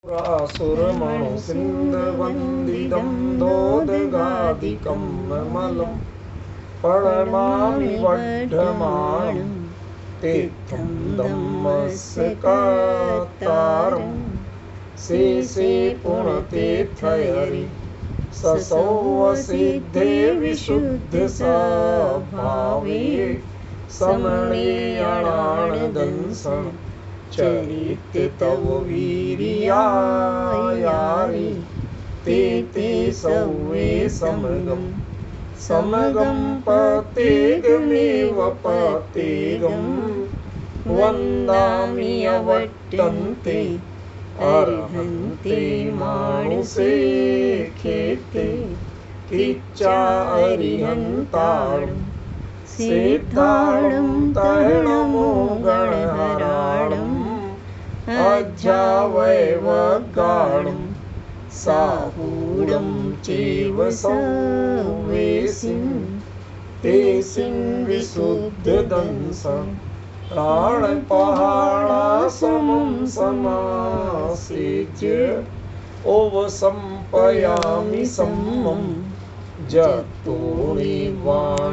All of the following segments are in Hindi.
सुरमणुसिन्धुवन्दितं दोदगादिकं मलं प्रणमामि वर्धमानं तीर्थं धम्मस्कातारं शेषे पुण्यतीर्थहरि ससौवसिद्धे विशुद्धस्वभावे समणीयणानदंसं चरित तव वीर्यायारि ते सौवे समगं पतेगमेव पतेगं वन्दामि अवट्टन्ते अर्हन्ते मानुषे खेते किच्चा अरिहन्तारं सिद्धाणं तरणमो गणहराणम् अध्यावैवगाणं साहूढं चैव संवेसिं तेसिं विशुद्धदंसं प्राणपहाणासमं समासेज्य ओवसंपयामि सम्मं जतो निर्वाणसम्पत्ति।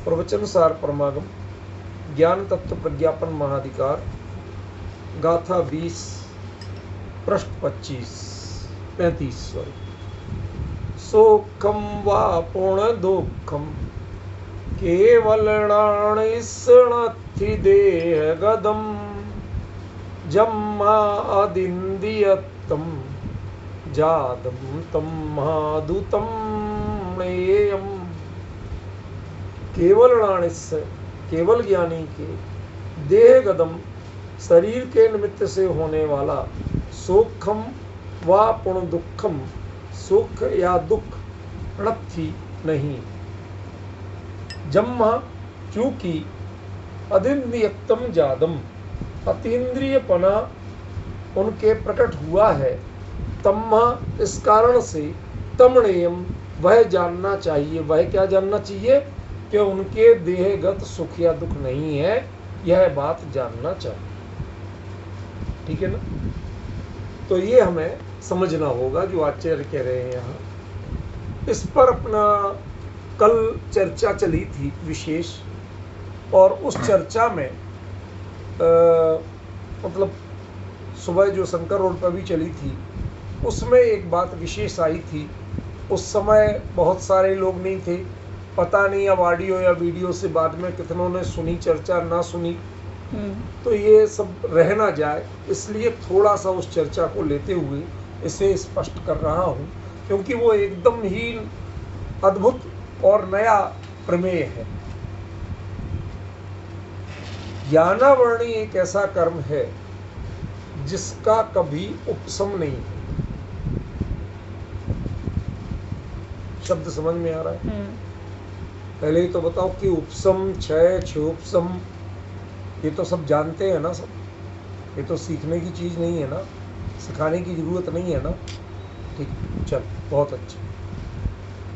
प्रवचनसार परमागम ज्ञान तत्व प्रज्ञापन महाधिकार गाथा 20 पृष्ठ 35 सोखम वा पूर्ण दुखम केवलणाणिसणथि देह गदम जम्मा अदिन्द्रियत्तम जादम तम मादुतम नेयम। केवल ज्ञानी के देह गदम शरीर के निमित्त से होने वाला सोखम व पुण्य दुखम सुख या दुख णत्थि नहीं। जम्मा क्योंकि अदिन्द्रियत्तम जादम अतीन्द्रियपना उनके प्रकट हुआ है। तम्मा इस कारण से तमणेयम वह जानना चाहिए। वह क्या जानना चाहिए कि उनके देहगत सुख या दुख नहीं है, यह बात जानना चाहिए। ठीक है ना। तो ये हमें समझना होगा जो आचार्य कह रहे हैं यहाँ। इस पर अपना कल चर्चा चली थी विशेष, और उस चर्चा में मतलब सुबह जो शंकर रोड पर भी चली थी उसमें एक बात विशेष आई थी। उस समय बहुत सारे लोग नहीं थे, पता नहीं अब ऑडियो या वीडियो से बाद में कितनों ने सुनी चर्चा ना सुनी, तो ये सब रह ना जाए इसलिए थोड़ा सा उस चर्चा को लेते हुए इसे स्पष्ट कर रहा हूँ, क्योंकि वो एकदम ही अद्भुत और नया प्रमेय है। ज्ञानावरणी एक ऐसा कर्म है जिसका कभी उपशम नहीं है। शब्द समझ में आ रहा है? पहले ही तो बताओ कि उपशम, क्षय, क्षोपशम ये तो सब जानते हैं ना सब। ये तो सीखने की चीज नहीं है ना, सिखाने की जरूरत नहीं है ना। ठीक, चल बहुत अच्छा।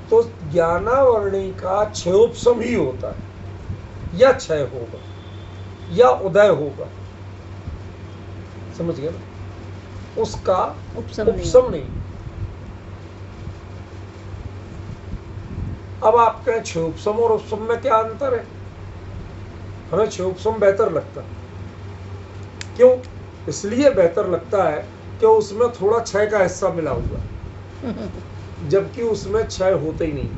तो ज्ञानावरणी का क्षयोपशम ही होता है, या क्षय होगा या उदय होगा, समझ गए ना। उसका उपशम नहीं। अब आप कहें क्षयोपशम और उपशम में क्या अंतर है? हमें क्षयोपशम बेहतर लगता है। क्यों? इसलिए बेहतर लगता है कि उसमें थोड़ा क्षय का हिस्सा मिला हुआ, जबकि उसमें क्षय होते ही नहीं।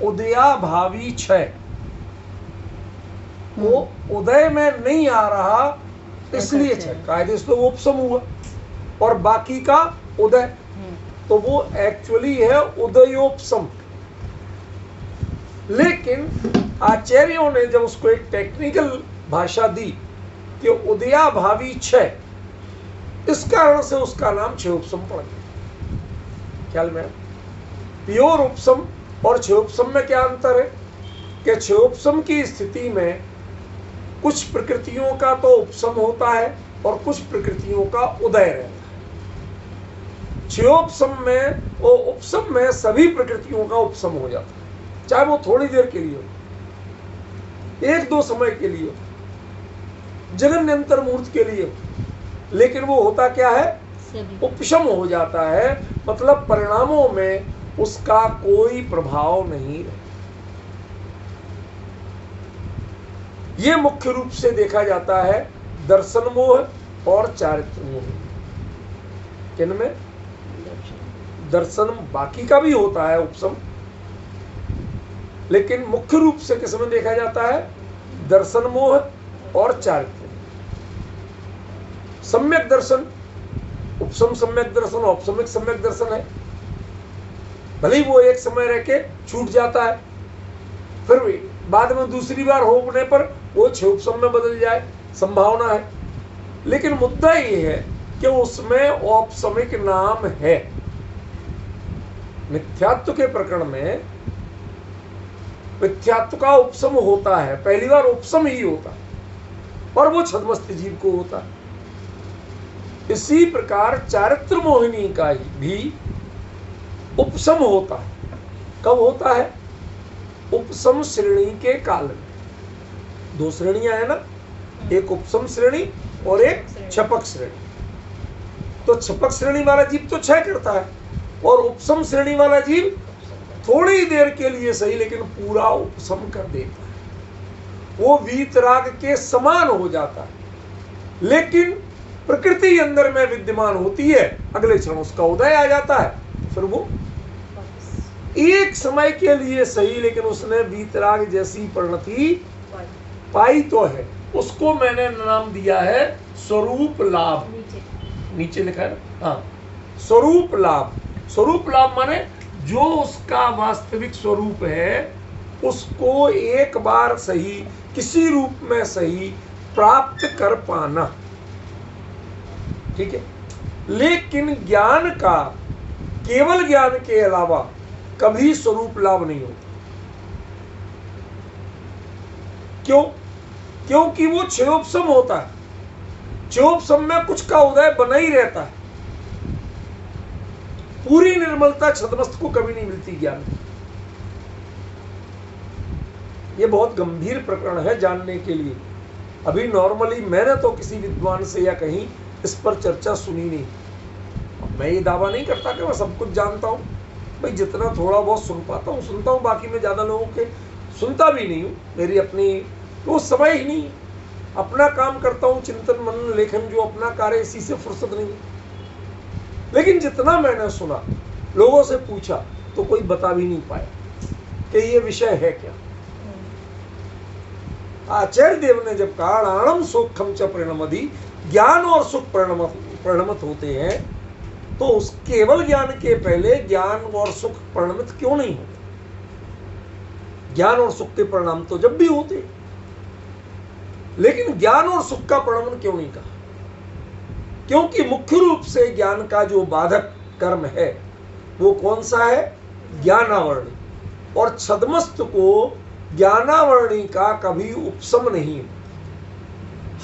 उदयाभावी क्षय, वो उदय में नहीं आ रहा इसलिए क्षय, कायदे से तो वो उपशम हुआ, और बाकी का उदय, तो वो एक्चुअली है उदयोपशम। लेकिन आचार्यों ने जब उसको एक टेक्निकल भाषा दी कि उदयाभावी क्षय, इस कारण से उसका नाम क्षयोपशम पड़ गया। ख्याल में? प्योर उपशम और क्षयोपशम में क्या अंतर है कि क्षयोपशम की स्थिति में कुछ प्रकृतियों का तो उपशम होता है और कुछ प्रकृतियों का उदय रहता है। क्षयोपशम में वो उपशम में सभी प्रकृतियों का उपशम हो जाता है, चाहे वो थोड़ी देर के लिए हो। एक दो समय के लिए, जगन्यंतर मुहूर्त के लिए, लेकिन वो होता क्या है, उपशम हो जाता है, मतलब परिणामों में उसका कोई प्रभाव नहीं रहता। ये मुख्य रूप से देखा जाता है दर्शन मोह और चारित्र मोह। किनमें? दर्शन, बाकी का भी होता है उपशम, लेकिन मुख्य रूप से किसमें देखा जाता है? दर्शन मोह और चारित्र। सम्यक दर्शन, उपशम सम्यक दर्शन, औपसमिक सम्यक दर्शन है। भले ही वो एक समय रह के छूट जाता है, फिर भी बाद में दूसरी बार होने पर वो उपशम में बदल जाए, संभावना है। लेकिन मुद्दा ये है कि उसमें औपसमिक नाम है। मिथ्यात्व के प्रकरण में मिथ्यात्व का उपशम होता है, पहली बार उपशम ही होता है, और वो छद्मस्त जीव को होता है। इसी प्रकार चारित्र मोहिनी का भी उपशम होता है। कब होता है? उपशम श्रेणी के काल में। दो श्रेणियां है ना, एक उपशम श्रेणी और एक छपक श्रेणी। तो छपक श्रेणी वाला जीव तो क्षय करता है, और उपशम श्रेणी वाला जीव थोड़ी देर के लिए सही लेकिन पूरा उपशम कर देता है। वो वीतराग के समान हो जाता है, लेकिन प्रकृति अंदर में विद्यमान होती है, अगले क्षण उसका उदय आ जाता है। फिर वो एक समय के लिए सही लेकिन उसने वीतराग जैसी परिणति पाई तो है। उसको मैंने नाम दिया है स्वरूप लाभ। नीचे लिखा है ना, हाँ, स्वरूप लाभ। स्वरूप लाभ माने जो उसका वास्तविक स्वरूप है उसको एक बार सही, किसी रूप में सही प्राप्त कर पाना, ठीक है। लेकिन ज्ञान का, केवल ज्ञान के अलावा कभी स्वरूप लाभ नहीं होता। क्यों? क्योंकि वो क्षयोपशम होता है। क्षयोपशम में कुछ का उदय बना ही रहता है। पूरी निर्मलता छद्मस्त को कभी नहीं मिलती ज्ञान में। ये बहुत गंभीर प्रकरण है जानने के लिए। अभी नॉर्मली मैंने तो किसी विद्वान से या कहीं इस पर चर्चा सुनी नहीं। मैं ये दावा नहीं करता कि मैं सब कुछ जानता हूं, भाई जितना थोड़ा बहुत सुन पाता हूँ सुनता हूँ, बाकी मैं ज्यादा लोगों के सुनता भी नहीं हूँ। मेरी अपनी तो समय ही नहीं, अपना काम करता हूँ, चिंतन मनन लेखन जो अपना कार्य, इसी से फुर्सत नहीं है। लेकिन जितना मैंने सुना, लोगों से पूछा, तो कोई बता भी नहीं पाया कि ये विषय है क्या। आचार्य देव ने जब कहा अणाणम सुखम च परिणमति, ज्ञान और सुख परिणमत होते हैं, तो उस केवल ज्ञान के पहले ज्ञान और सुख परिणमित क्यों नहीं होते? ज्ञान और सुख के परिणाम तो जब भी होते, लेकिन ज्ञान और सुख का परिणमन क्यों नहीं कहा? क्योंकि मुख्य रूप से ज्ञान का जो बाधक कर्म है वो कौन सा है? ज्ञानावरणी। और छद्मस्त को ज्ञानावरणी का कभी उपशम नहीं,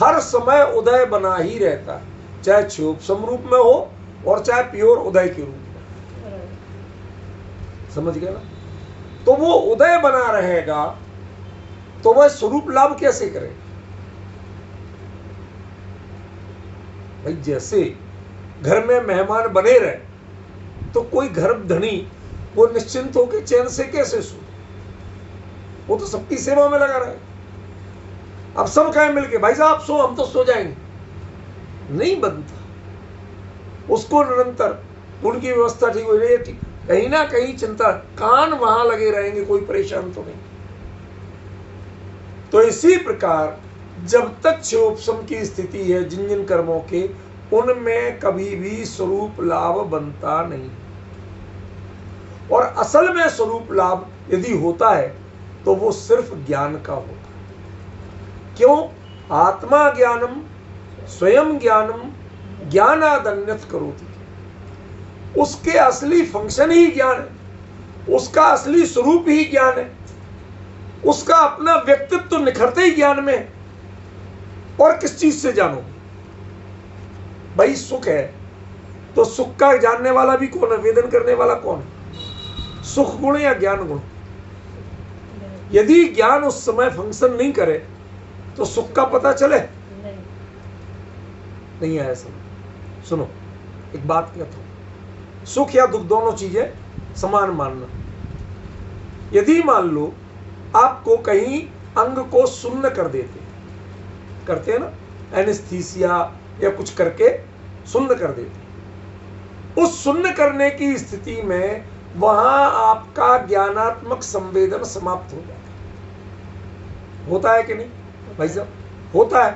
हर समय उदय बना ही रहता है, चाहे क्षयोपशम रूप में हो और चाहे प्योर उदय के रूप में। समझ गए ना? तो वो उदय बना रहेगा तो वह स्वरूप लाभ कैसे करे? भाई जैसे घर में मेहमान बने रहे तो कोई घर धनी वो निश्चिंत होकर चैन से कैसे सो? वो तो सबकी सेवा में लगा रहे। अब सब कहें मिलके भाई साहब सो, हम तो सो जाएंगे, नहीं बनता। उसको निरंतर उनकी व्यवस्था ठीक हो रही है, कहीं ना कहीं चिंता, कान वहां लगे रहेंगे, कोई परेशान तो नहीं। तो इसी प्रकार जब तक क्षयोपशम की स्थिति है जिन जिन कर्मों के, उनमें कभी भी स्वरूप लाभ बनता नहीं। और असल में स्वरूप लाभ यदि होता है तो वो सिर्फ ज्ञान का होता है। क्यों? आत्मा ज्ञानम स्वयं ज्ञानम ज्ञानादन्यत करोति। उसके असली फंक्शन ही ज्ञान है, उसका असली स्वरूप ही ज्ञान है, उसका अपना व्यक्तित्व तो निखरते ही ज्ञान में है। और किस चीज से जानो? भाई सुख है तो सुख का जानने वाला भी कौन है? वेदन करने वाला कौन है? सुख गुण या ज्ञान गुण? यदि ज्ञान उस समय फंक्शन नहीं करे तो सुख का पता चले? नहीं आया समझ। सुनो, एक बात कहता हूं, सुख या दुख दोनों चीजें समान मानना। यदि मान लो आपको कहीं अंग को सुन्न कर देते, करते हैं ना, एनेस्थीसिया या कुछ करके सुन्न कर देते, उस सुन्न करने की स्थिति में वहां आपका ज्ञानात्मक संवेदन समाप्त हो जाता है। होता है कि नहीं भाई साहब? होता है।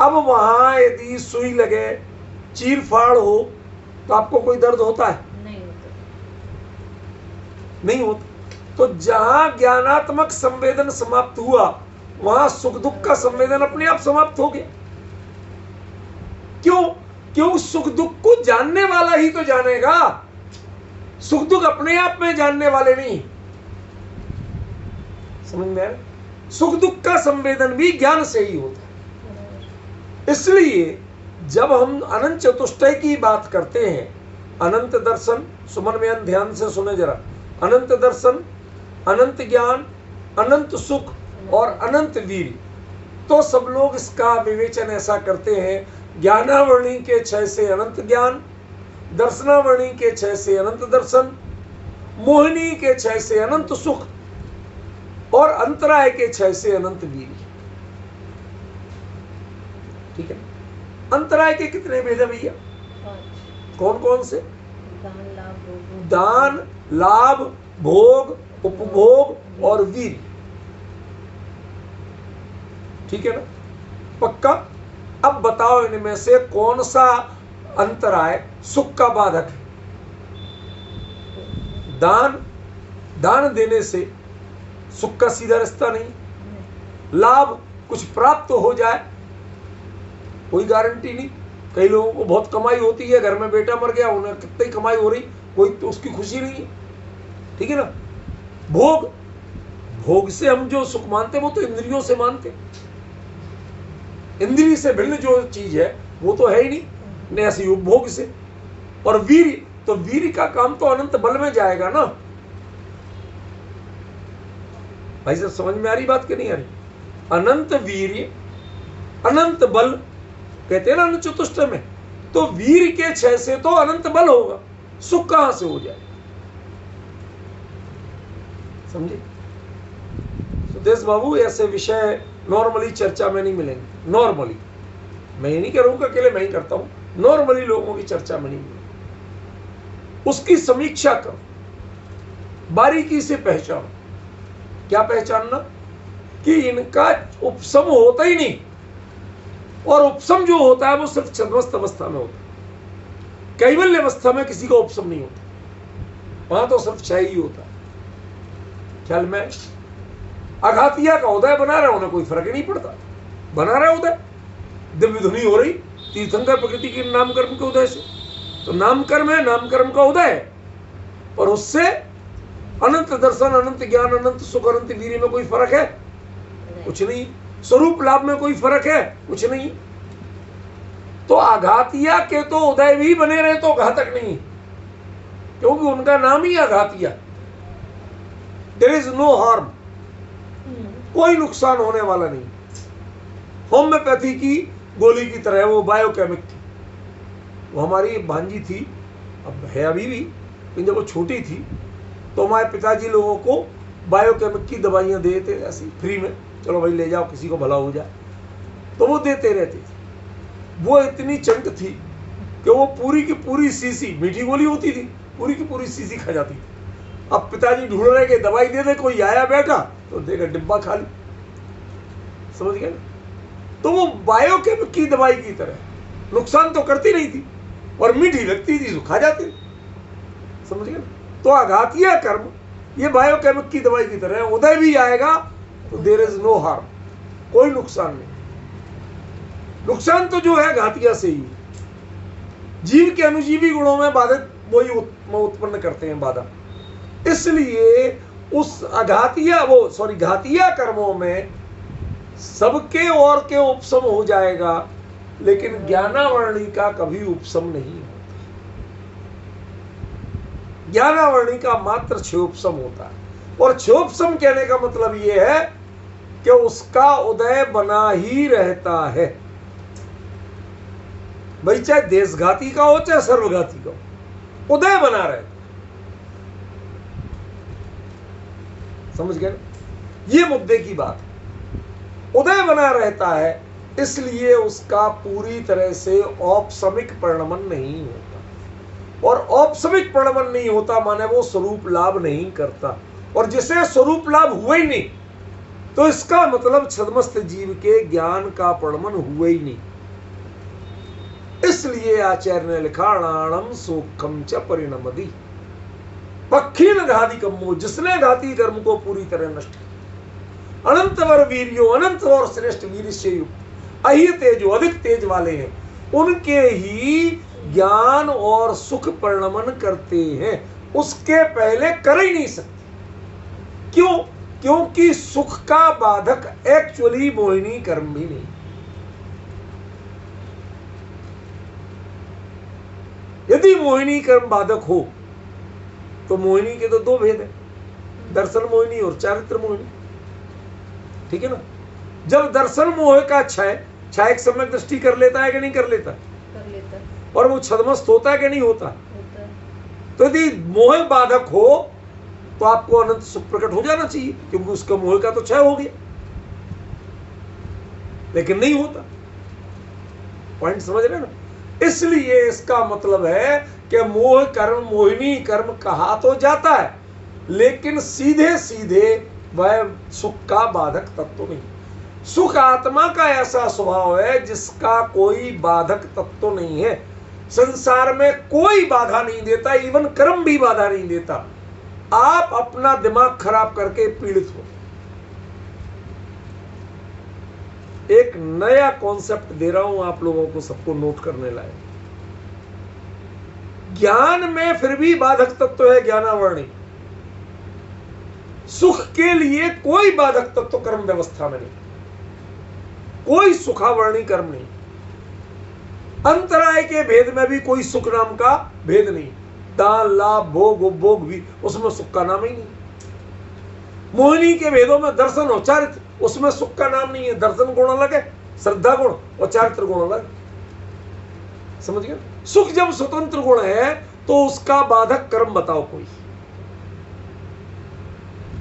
अब वहां यदि सुई लगे, चीर फाड़ हो, तो आपको कोई दर्द होता है? नहीं होता। तो जहां ज्ञानात्मक संवेदन समाप्त हुआ वहां सुख दुख का संवेदन अपने आप समाप्त हो गया। क्यों? क्यों? सुख दुख को जानने वाला ही तो जानेगा, सुख दुख अपने आप में जानने वाले नहीं। समझ में आया? सुख दुख का संवेदन भी ज्ञान से ही होता है। इसलिए जब हम अनंत चतुष्टय की बात करते हैं, अनंत दर्शन, सुमन में ध्यान से सुने जरा, अनंत दर्शन, अनंत ज्ञान, अनंत सुख और अनंत वीर, तो सब लोग इसका विवेचन ऐसा करते हैं, ज्ञानावरणी के क्षय से अनंत ज्ञान, दर्शनावरणी के क्षय से अनंत दर्शन, मोहिनी के क्षय से अनंत सुख और अंतराय के क्षय से अनंत वीर। ठीक है? अंतराय के कितने भेद है भैया? कौन कौन से? दान, लाभ, भोग, उपभोग और वीर। ठीक है ना? पक्का? अब बताओ इनमें से कौन सा अंतराय सुख का बाधक है? दान, दान देने से सुख का सीधा रास्ता नहीं। लाभ, कुछ प्राप्त हो जाए, कोई गारंटी नहीं। कई लोगों को बहुत कमाई होती है, घर में बेटा मर गया, उन्हें कितनी कमाई हो रही, कोई तो उसकी खुशी नहीं है। ठीक है ना? भोग, भोग से हम जो सुख मानते वो तो इंद्रियों से मानते, इंद्रिय से भिन्न जो चीज है वो तो है ही नहीं, ऐसे उपभोग से। और वीर, तो वीर का काम तो अनंत बल में जाएगा ना भाई साहब। समझ में आ रही बात कि नहीं आ रही? अनंत वीर्य, अनंत बल कहते हैं ना अनंत चतुष्टय में, तो वीर के क्षय से तो अनंत बल होगा, सुख कहां से हो जाए? समझे सुदेश बाबू? ऐसे विषय नॉर्मली चर्चा में नहीं मिलेंगे। नॉर्मली, मैं ये नहीं कह रहा हूं कि अकेले मैं ही करता हूं, नॉर्मली लोगों की चर्चा में नहीं मिलेंगे। उसकी समीक्षा करो, बारीकी से पहचानो। क्या पहचानना? कि इनका उपशम होता ही नहीं, और उपशम जो होता है वो सिर्फ छद्मस्त अवस्था में होता है। कैवल्य अवस्था में किसी का उपशम नहीं होता, वहां तो सिर्फ क्षय ही होता है। ख्याल में? अघातिया का उदय बना रहा, उन्हें कोई फर्क ही नहीं पड़ता, बना रहा उदय, दिव्य ध्वनि हो रही तीर्थंकर प्रकृति के नामकर्म के उदय से, तो नामकर्म है, नामकर्म का उदय है, पर उससे अनंत दर्शन, अनंत ज्ञान, अनंत सुख, अनंत वीर्य में कोई फर्क है? कुछ नहीं। स्वरूप लाभ में कोई फर्क है? कुछ नहीं। तो आघातिया के तो उदय भी बने रहे तो घातक नहीं, क्योंकि उनका नाम ही आघातिया। देयर इज नो हार्म, कोई नुकसान होने वाला नहीं। होम्योपैथी की गोली की तरह वो बायोकेमिक थी। वो हमारी भांजी थी, अब है अभी भी, लेकिन जब वो छोटी थी तो हमारे पिताजी लोगों को बायोकेमिक की दवाइयाँ देते ऐसे फ्री में, चलो भाई ले जाओ किसी को भला हो जाए, तो वो देते रहते थे। वो इतनी चंट थी कि वो पूरी की पूरी सीसी, मीठी गोली होती थी, पूरी की पूरी सीसी खा जाती थी। अब पिताजी ढूंढ रहे कि दवाई दे दे, कोई आया बैठा तो देखा डिब्बा खाली। समझ गए ना? तो वो बायोकेमिक की दवाई की तरह नुकसान तो करती नहीं थी और मीठी लगती थी तो खा जाते। समझ गए? तो आघातिया कर्म ये बायोकेमिक की दवाई की तरह, उदय भी आएगा तो देयर इज नो हार्म, कोई नुकसान नहीं। नुकसान तो जो है घातिया से ही, जीव के अनुजीवी गुणों में बाधित वही उत्पन्न करते हैं बाधा। इसलिए उस घातिया कर्मों में सबके और के उपशम हो जाएगा, लेकिन ज्ञानावरणी का कभी उपशम नहीं होता। ज्ञानावरणी का मात्र 6 उपशम होता है। और क्षोभसम कहने का मतलब यह है कि उसका उदय बना ही रहता है। भाई चाहे देशघाती का हो चाहे सर्वघाती का हो, उदय बना रहता। समझ गए? ये मुद्दे की बात है। उदय बना रहता है, इसलिए उसका पूरी तरह से औपसमिक परिणमन नहीं होता। और औपसमिक परिणमन नहीं होता माने वो स्वरूप लाभ नहीं करता, और जिसे स्वरूप लाभ हुआ ही नहीं तो इसका मतलब छद्मस्थ जीव के ज्ञान का परिणमन हुआ ही नहीं। इसलिए आचार्य ने लिखा राणम सूखम च परिणमदि पक्षीण घाती कमो, जिसने घाती कर्म को पूरी तरह नष्ट किया। अनंतवर वीर्यो, अनंत और श्रेष्ठ वीर से युक्त अहि तेजो, अधिक तेज वाले हैं, उनके ही ज्ञान और सुख परिणमन करते हैं, उसके पहले कर ही नहीं सकते। क्यों? क्योंकि सुख का बाधक एक्चुअली मोहिनी कर्म भी नहीं। यदि मोहिनी कर्म बाधक हो तो मोहिनी के तो दो भेद है, दर्शन मोहिनी और चारित्र मोहिनी। ठीक है ना? जब दर्शन मोह का क्षय एक समय दृष्टि कर लेता है कि नहीं कर लेता? कर लेता। और वो छद्मस्त होता है कि नहीं होता? होता है। तो यदि मोह बाधक हो तो आपको अनंत सुख प्रकट हो जाना चाहिए, क्योंकि उसका मोह का तो क्षय हो गया, लेकिन नहीं होता। पॉइंट समझ रहे ना? इसलिए इसका मतलब है कि मोह कर्म, मोहिनी कर्म कहा तो जाता है, लेकिन सीधे सीधे वह सुख का बाधक तत्व नहीं। सुख आत्मा का ऐसा स्वभाव है जिसका कोई बाधक तत्व नहीं है। संसार में कोई बाधा नहीं देता, इवन कर्म भी बाधा नहीं देता। आप अपना दिमाग खराब करके पीड़ित हो। एक नया कॉन्सेप्ट दे रहा हूं आप लोगों को, सबको नोट करने लायक। ज्ञान में फिर भी बाधक तत्व है ज्ञानावरणी। सुख के लिए कोई बाधक तत्व कर्म व्यवस्था में नहीं, कोई सुखावरणी कर्म नहीं। अंतराय के भेद में भी कोई सुख नाम का भेद नहीं। दान, लाभ, भोग, उपभोग भी, उसमें सुख का नाम ही नहीं। मोहिनी के भेदों में दर्शन और चारित्र, उसमें सुख का नाम नहीं है। दर्शन गुण अलग है, श्रद्धा गुण, और चारित्र गुण अलग। समझ गए? सुख जब स्वतंत्र गुण है तो उसका बाधक कर्म बताओ कोई।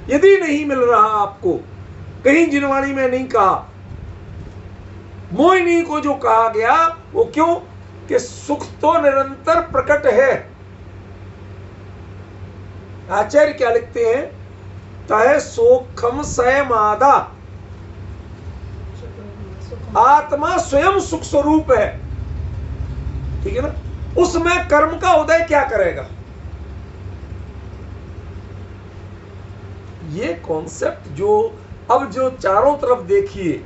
यदि नहीं मिल रहा आपको, कहीं जिनवाणी में नहीं कहा, मोहिनी को जो कहा गया वो क्यों? कि सुख तो निरंतर प्रकट है। आचार्य क्या लिखते हैं? तय सोखम स्वयमादा, आत्मा स्वयं सुख स्वरूप है। ठीक है ना? उसमें कर्म का उदय क्या करेगा? ये कॉन्सेप्ट जो चारों तरफ देखिए,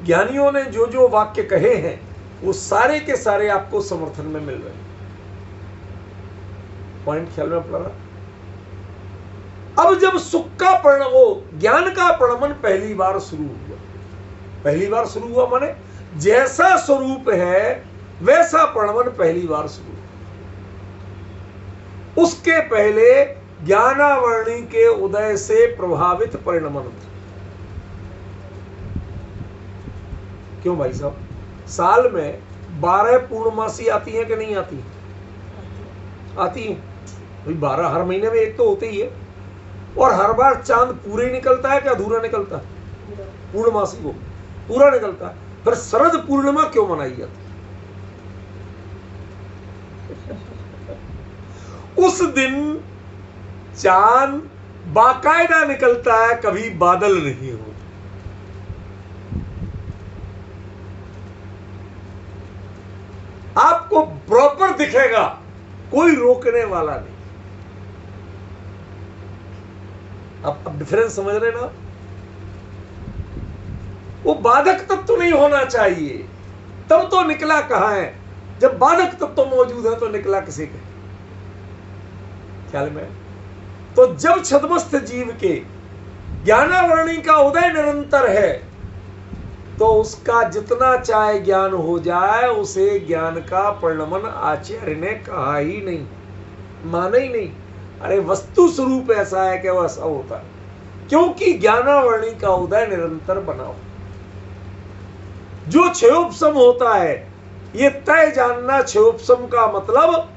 ज्ञानियों ने जो जो वाक्य कहे हैं वो सारे के सारे आपको समर्थन में मिल रहे हैं। पॉइंट ख्याल में पड़ रहा? अब जब सुख का परिणमन, ज्ञान का परिणमन पहली बार शुरू हुआ, पहली बार शुरू हुआ माने जैसा स्वरूप है वैसा परिणमन पहली बार शुरू हुआ। उसके पहले ज्ञानावरणी के उदय से प्रभावित परिणमन था। क्यों भाई साहब? साल में 12 पूर्णमासी आती हैं कि नहीं आती? आती है। भाई 12 हर महीने में एक तो होते ही है। और हर बार चांद पूरे निकलता है कि अधूरा निकलता है? पूर्णमासी को पूरा निकलता है। फिर शरद पूर्णिमा क्यों मनाई जाती? उस दिन चांद बाकायदा निकलता है, कभी बादल नहीं होता। आपको प्रॉपर दिखेगा, कोई रोकने वाला नहीं। अब डिफरेंस समझ रहे ना? वो बाधक तत्व नहीं होना चाहिए, तब तो निकला कहां है? जब बाधक तत्व मौजूद है तो निकला किसी के ख्याल में? तो जब छद्मस्थ जीव के ज्ञानावरणी का उदय निरंतर है तो उसका जितना चाहे ज्ञान हो जाए, उसे ज्ञान का परिणमन आचार्य ने कहा ही नहीं, माना ही नहीं। अरे वस्तु स्वरूप ऐसा है कि वह ऐसा होता है। क्योंकि ज्ञानावरणी का उदय निरंतर बना हो। जो क्षयोपशम होता है, ये तय जानना, क्षयोपशम का मतलब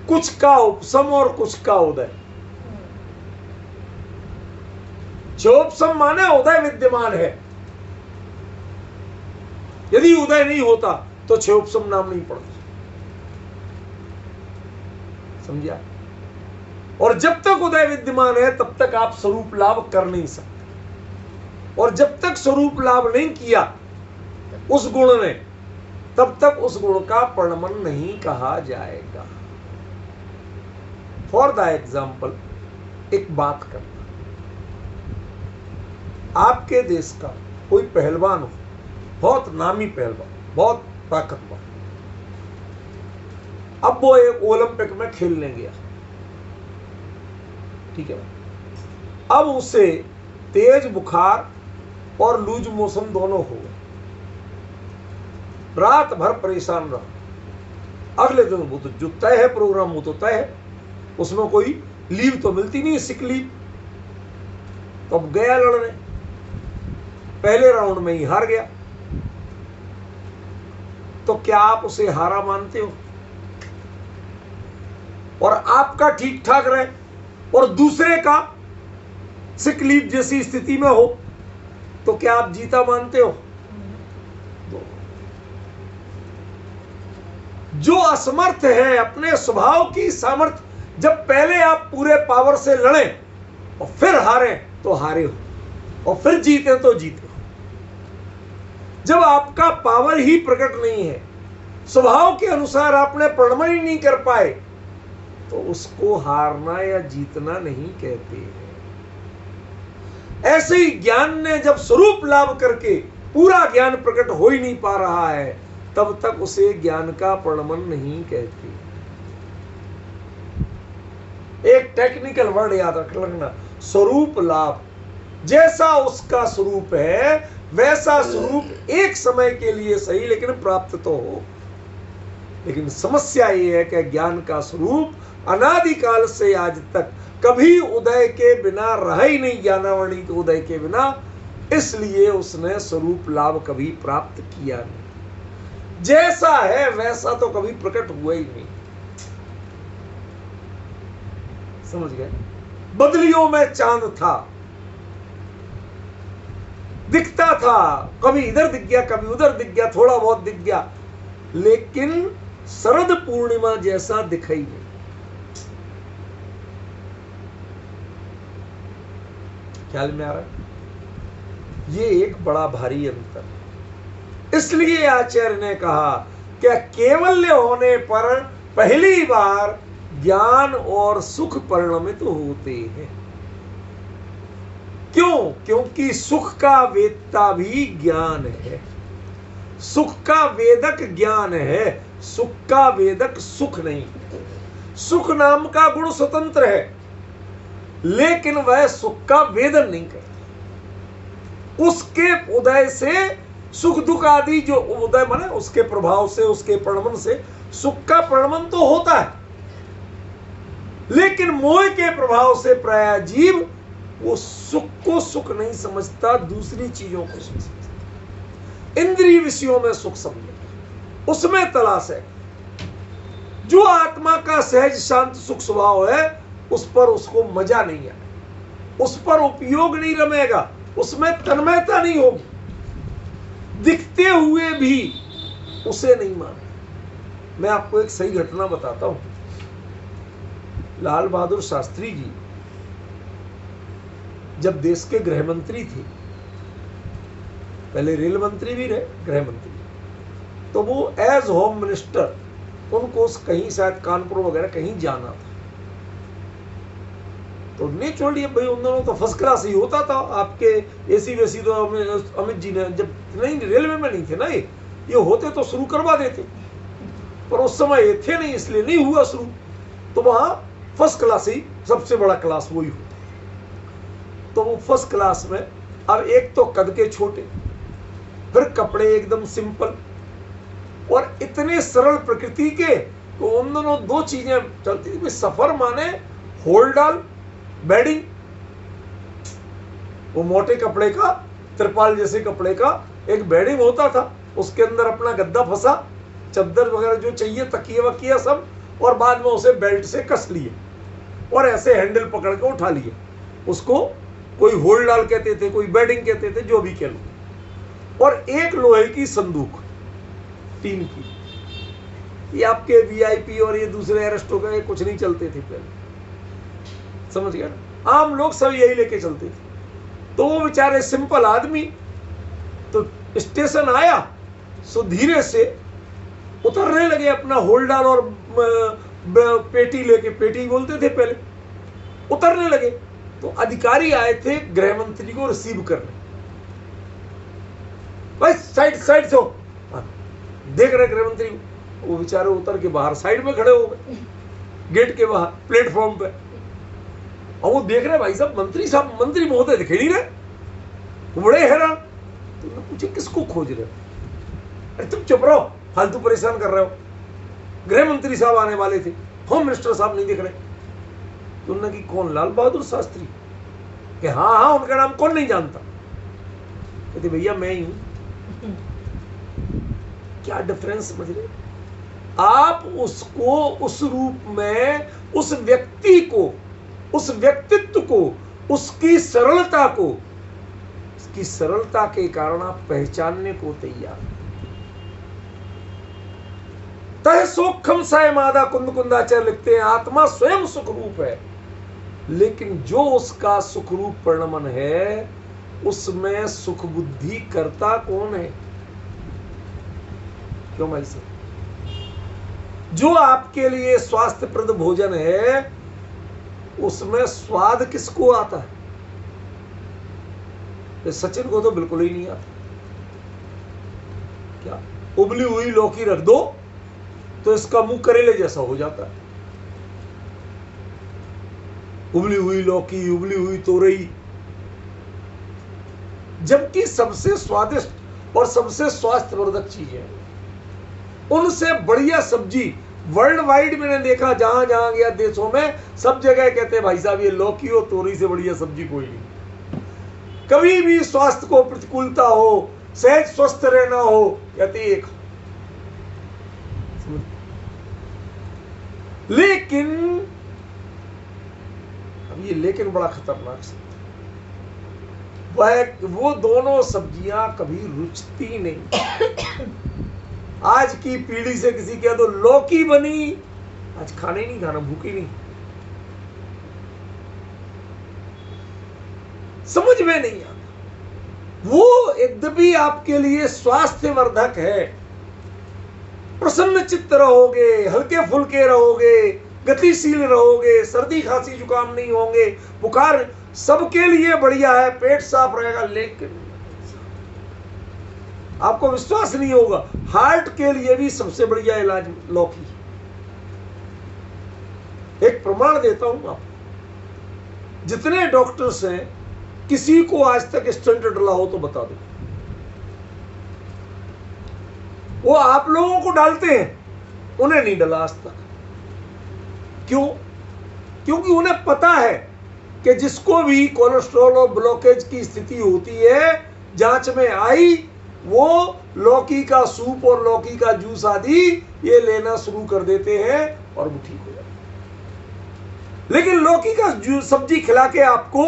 कुछ का उपशम और कुछ का उदय। क्षयोपशम माने उदय विद्यमान है, यदि उदय नहीं होता तो क्षयोपशम नाम नहीं पड़ता। समझा? और जब तक उदय विद्यमान है तब तक आप स्वरूप लाभ कर नहीं सकते, और जब तक स्वरूप लाभ नहीं किया उस गुण ने, तब तक उस गुण का प्रणमन नहीं कहा जाएगा। फॉर द एग्जाम्पल, एक बात करना, आपके देश का कोई पहलवान हो, बहुत नामी पहलवान, बहुत ताकतवर, अब वो एक ओलंपिक में खेलने गया, ठीक है। अब उसे तेज बुखार और लूज मोशन दोनों हो गए, रात भर परेशान रहा। अगले दिन वो तो जो तय है प्रोग्राम, वो तो तय है, उसमें कोई लीव तो मिलती नहीं, सिक लीव। तो अब गया लड़ने, पहले राउंड में ही हार गया। तो क्या आप उसे हारा मानते हो? और आपका ठीक ठाक रहे और दूसरे का सिक लीव जैसी स्थिति में हो, तो क्या आप जीता मानते हो? जो असमर्थ है अपने स्वभाव की सामर्थ्य, जब पहले आप पूरे पावर से लड़े और फिर हारे तो हारे हो, और फिर जीते तो जीते हो। जब आपका पावर ही प्रकट नहीं है, स्वभाव के अनुसार आपने प्रणमन ही नहीं कर पाए, तो उसको हारना या जीतना नहीं कहते हैं। ऐसे ही ज्ञान ने जब स्वरूप लाभ करके पूरा ज्ञान प्रकट हो ही नहीं पा रहा है, तब तक उसे ज्ञान का प्रणमन नहीं कहते। एक टेक्निकल वर्ड याद रख लेना, स्वरूप लाभ। जैसा उसका स्वरूप है वैसा स्वरूप एक समय के लिए सही, लेकिन प्राप्त तो हो। लेकिन समस्या ये है कि ज्ञान का स्वरूप अनादिकाल से आज तक कभी उदय के बिना रहा ही नहीं, ज्ञानावरणी के उदय के बिना, इसलिए उसने स्वरूप लाभ कभी प्राप्त किया नहीं। जैसा है वैसा तो कभी प्रकट हुआ ही नहीं। समझ गए? बदलियों में चांद था, दिखता था, कभी इधर दिख गया, कभी उधर दिख गया, थोड़ा बहुत दिख गया, लेकिन शरद पूर्णिमा जैसा दिखाई नहीं। ख्याल में आ रहा है? ये एक बड़ा भारी अंतर है। इसलिए आचार्य ने कहा कि केवल्य होने पर पहली बार ज्ञान और सुख परिणमित होते हैं। क्यों? क्योंकि सुख का वेदता भी ज्ञान है, सुख का वेदक ज्ञान है, सुख का वेदक सुख नहीं। सुख नाम का गुण स्वतंत्र है, लेकिन वह सुख का वेदन नहीं करता। उसके उदय से सुख दुख आदि जो उदय माने उसके प्रभाव से, उसके प्रणमन से सुख का प्रणमन तो होता है, लेकिन मोह के प्रभाव से प्राय जीव वो सुख को सुख नहीं समझता, दूसरी चीजों को सुख समझता। इंद्रिय विषयों में सुख समझे, उसमें तलाश है। जो आत्मा का सहज शांत सुख स्वभाव है, उस पर उसको मजा नहीं है, उस पर उपयोग नहीं रमेगा, उसमें तन्मयता नहीं होगी, दिखते हुए भी उसे नहीं माने। मैं आपको एक सही घटना बताता हूं। लाल बहादुर शास्त्री जी जब देश के गृह मंत्री थे, पहले रेल मंत्री भी रहे, गृह मंत्री, तो वो एज होम मिनिस्टर उनको कहीं शायद कानपुर वगैरह कहीं जाना था। तो नेचुरली भाई उन दोनों तो फर्स्ट क्लास ही होता था। आपके एसी वेसी तो अमित जी ने जब नहीं रेलवे में नहीं थे ना, ये होते तो शुरू करवा देते, पर उस समय ये थे नहीं, इसलिए नहीं हुआ शुरू। तो वहां फर्स्ट क्लास ही सबसे बड़ा क्लास वही होता। तो वो फर्स्ट क्लास में अब एक तो कद के छोटे, फिर कपड़े एकदम सिंपल और इतने सरल प्रकृति के, तो उन दोनों दो चीजें चलती थी। सफर माने होल्ड ऑन बेडिंग, वो मोटे कपड़े का, त्रिपाल जैसे कपड़े का एक बेडिंग होता था, उसके अंदर अपना गद्दा फंसा, चद्दर वगैरह जो चाहिए, तकिया वकिया सब, और बाद में उसे बेल्ट से कस लिए और ऐसे हैंडल पकड़ के उठा लिए। उसको कोई होल्ड डाल कहते थे, कोई बेडिंग कहते थे, जो भी कह लो। और एक लोहे की संदूक, टीन की। ये आपके वीआईपी और ये दूसरे अरेस्टो का ये कुछ नहीं चलते थे पहले, समझ गया ना? आम लोग सब यही लेके चलते थे। तो वो बेचारे सिंपल आदमी तो स्टेशन आया सो धीरे से उतरने लगे, अपना होल्डर और पेटी लेके, पेटी बोलते थे पहले, उतरने लगे। तो अधिकारी आए थे गृह मंत्री को रिसीव करने। भाई साइड साइड से हो, देख रहे गृह मंत्री, वो बेचारे उतर के बाहर साइड में खड़े हो गए, गेट के बाहर प्लेटफॉर्म पे। और वो देख रहे भाई साहब, मंत्री महोदय दिखे नहीं रहे, वो बड़े हैरान। तो उन्होंने पूछे किसको खोज रहे हो? अरे तुम चुप रहो, फालतू परेशान कर रहे हो, गृह मंत्री साहब आने वाले थे, होम मिनिस्टर साहब नहीं दिख रहे। तो उन्होंने की कौन? लाल बहादुर शास्त्री? कि हाँ हाँ, उनका नाम कौन नहीं जानता? कहते भैया मैं ही हूं। क्या डिफरेंस समझ रहे? आप उसको उस रूप में, उस व्यक्ति को, उस व्यक्तित्व को, उसकी सरलता को, उसकी सरलता के कारण आप पहचानने को तैयार। तह सूक्ष्म साय मादा कुंद कुंदाचार्य लिखते हैं, आत्मा स्वयं सुख रूप है, लेकिन जो उसका सुख रूप परिणमन है उसमें सुख बुद्धि करता कौन है? क्यों भाई साहब? जो आपके लिए स्वास्थ्यप्रद भोजन है उसमें स्वाद किसको आता है? सचिन को तो बिल्कुल ही नहीं आता। क्या उबली हुई लौकी रख दो तो इसका मुंह करेले जैसा हो जाता है। उबली हुई लौकी, उबली हुई तोरई, जबकि सबसे स्वादिष्ट और सबसे स्वास्थ्यवर्धक चीज है। उनसे बढ़िया सब्जी वर्ल्ड वाइड मैंने देखा, जहां जहां गया देशों में, सब जगह कहते हैं भाई साहब ये लौकी और तोरई से बढ़िया सब्जी कोई नहीं। कभी भी स्वास्थ्य को प्रतिकूलता हो, सहज स्वस्थ रहना हो, कहते एक। लेकिन अब ये लेकिन बड़ा खतरनाक शब्द, वो दोनों सब्जियां कभी रुचती नहीं। आज की पीढ़ी से किसी कह दो लौकी बनी, आज खाने नहीं, खाना भूखी नहीं, समझ में नहीं आता। वो यद्यपि आपके लिए स्वास्थ्यवर्धक है, प्रसन्न चित्त रहोगे, हल्के फुल्के रहोगे, गतिशील रहोगे, सर्दी खांसी जुकाम नहीं होंगे, बुखार सबके लिए बढ़िया है, पेट साफ रहेगा, लेकिन आपको विश्वास नहीं होगा, हार्ट के लिए भी सबसे बढ़िया इलाज लौकी। एक प्रमाण देता हूं आपको, जितने डॉक्टर्स हैं किसी को आज तक स्टंट डला हो तो बता दो। वो आप लोगों को डालते हैं, उन्हें नहीं डला आज तक। क्यों? क्योंकि उन्हें पता है कि जिसको भी कोलेस्ट्रॉल और ब्लॉकेज की स्थिति होती है, जांच में आई, वो लौकी का सूप और लौकी का जूस आदि ये लेना शुरू कर देते हैं और वो ठीक हो जाता। लेकिन लौकी का जूस सब्जी खिला के आपको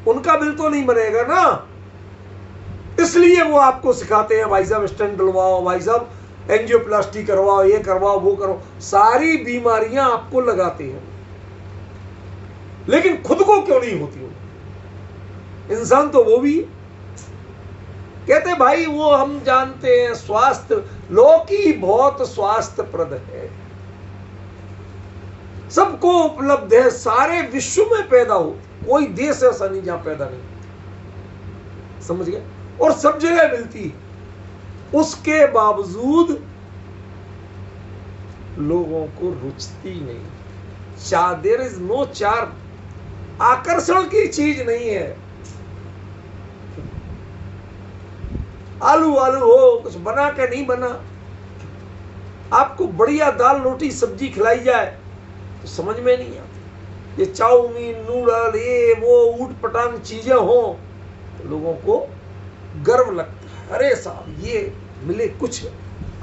उनका बिल तो नहीं बनेगा ना, इसलिए वो आपको सिखाते हैं भाई साहब स्टेंट डलवाओ, भाई साहब एंजियोप्लास्टी करवाओ, ये करवाओ, वो करो, सारी बीमारियां आपको लगाते हैं। लेकिन खुद को क्यों नहीं होती? इंसान तो वो भी कहते भाई वो हम जानते हैं स्वास्थ्य, लौकी बहुत स्वास्थ्यप्रद है, सबको उपलब्ध है, सारे विश्व में पैदा हो, कोई देश ऐसा नहीं जहां पैदा नहीं, समझ गए? और सब जगह मिलती है, उसके बावजूद लोगों को रुचती नहीं। देयर इज नो चार्म, आकर्षण की चीज नहीं है। आलू आलू हो, कुछ बना के नहीं बना, आपको बढ़िया दाल रोटी सब्जी खिलाई जाए तो समझ में नहीं आती। ये चाउमीन, नूडल, ये वो ऊट पटांग चीजें हो तो लोगों को गर्व लगता है, अरे साहब ये मिले कुछ,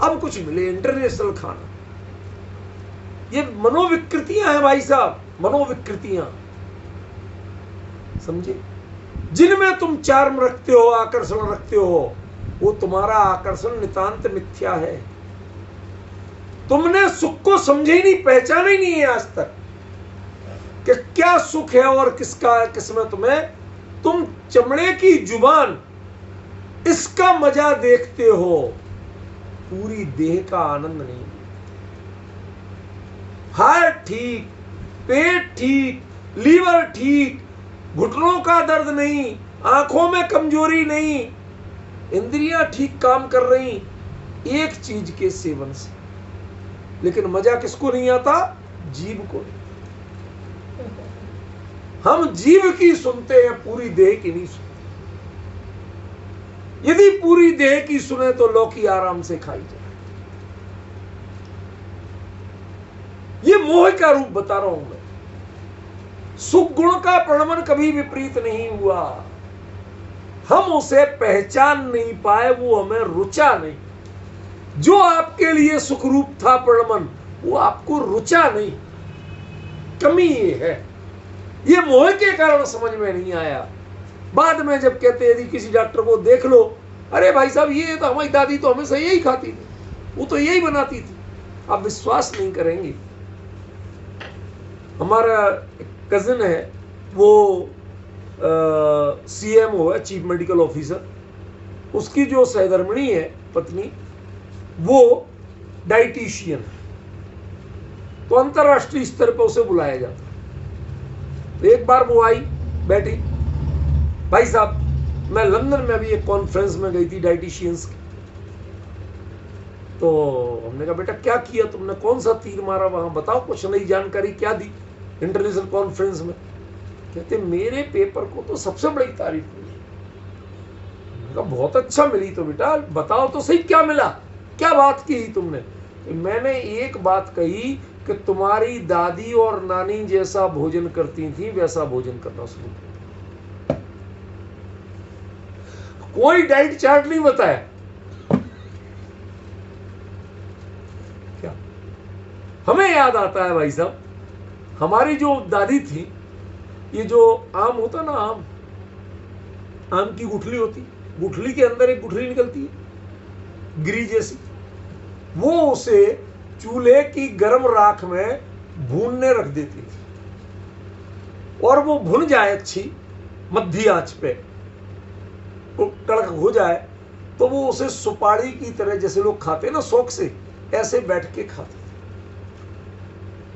अब कुछ मिले, इंटरनेशनल खाना। ये मनोविकृतियां हैं भाई साहब, मनोविकृतियां, समझे। जिनमें तुम चार्म रखते हो, आकर्षण रखते हो, वो तुम्हारा आकर्षण नितांत मिथ्या है। तुमने सुख को समझे ही नहीं, पहचाना ही नहीं है आज तक कि क्या सुख है और किसका, किसमें तुम्हें, तुम चमड़े की जुबान इसका मजा देखते हो, पूरी देह का आनंद नहीं। हार्ट ठीक, पेट ठीक, लीवर ठीक, घुटनों का दर्द नहीं, आंखों में कमजोरी नहीं, इंद्रियां ठीक काम कर रही एक चीज के सेवन से। लेकिन मजा किसको नहीं आता? जीव को। हम जीव की सुनते हैं, पूरी देह की नहीं सुनते। यदि पूरी देह की सुने तो लौकी आराम से खाई जाए। ये मोह का रूप बता रहा हूं मैं। सुख गुण का प्रणमन कभी विपरीत नहीं हुआ, हम उसे पहचान नहीं पाए, वो हमें रुचा नहीं। जो आपके लिए सुख रूप था प्रणमन, वो आपको रुचा नहीं, कमी ये है। ये मोह के कारण समझ में नहीं आया। बाद में जब कहते यदि किसी डॉक्टर को देख लो, अरे भाई साहब ये तो हमारी दादी तो हमेशा यही खाती थी, वो तो यही बनाती थी, आप विश्वास नहीं करेंगे। हमारा कजिन है, वो CMO है, चीफ मेडिकल ऑफिसर, उसकी जो सहधर्मिणी है पत्नी, वो डाइटिशियन है, तो अंतरराष्ट्रीय स्तर पर उसे बुलाया जाता। तो एक बार वो आई, बैठी, भाई साहब मैं लंदन में अभी एक कॉन्फ्रेंस में गई थी डाइटिशियंस की। तो हमने कहा बेटा क्या किया तुमने, कौन सा तीर मारा वहां, बताओ कुछ नई जानकारी क्या दी इंटरनेशनल कॉन्फ्रेंस में। कहते मेरे पेपर को तो सबसे बड़ी तारीफ मिली। बहुत अच्छा मिली, तो बेटा बताओ तो सही क्या मिला, क्या बात की तुमने। मैंने एक बात कही कि तुम्हारी दादी और नानी जैसा भोजन करती थी वैसा भोजन करना शुरू कर। कोई डाइट चार्ट नहीं बताया। क्या हमें याद आता है भाई साहब, हमारी जो दादी थी, ये जो आम होता ना, आम की गुठली होती, गुठली के अंदर एक गुठली निकलती है गिरी जैसी, वो उसे चूल्हे की गर्म राख में भूनने रख देती थी, और वो भुन जाए अच्छी मध्य आंच पे, वो कड़क हो जाए, तो वो उसे सुपारी की तरह जैसे लोग खाते ना शौक से, ऐसे बैठ के खाते।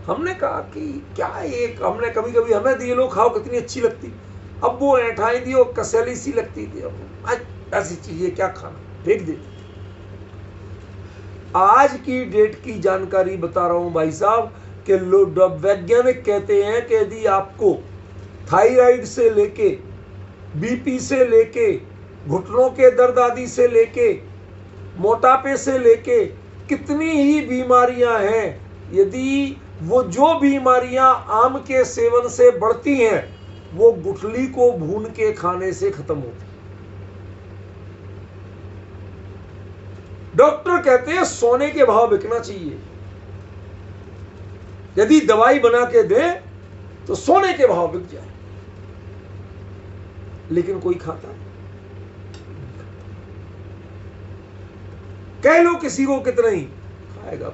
हमने कहा कि क्या एक, हमने कभी कभी हमें दिए लो खाओ कितनी अच्छी लगती, अब वो ऐठाई दी और कसैली सी लगती थी, अब ऐसी चीजें क्या खाना, फेंक देती। आज की डेट की जानकारी बता रहा हूं भाई साहब कि वैज्ञानिक कहते हैं कि यदि आपको थायराइड से लेके, बीपी से लेके, घुटनों के दर्द आदि से लेके, मोटापे से लेके कितनी ही बीमारियां हैं, यदि वो जो बीमारियां आम के सेवन से बढ़ती हैं, वो गुठली को भून के खाने से खत्म होती। डॉक्टर कहते हैं सोने के भाव बिकना चाहिए, यदि दवाई बना के दें तो सोने के भाव बिक जाए, लेकिन कोई खाता है। कह लो किसी को कितना ही खाएगा,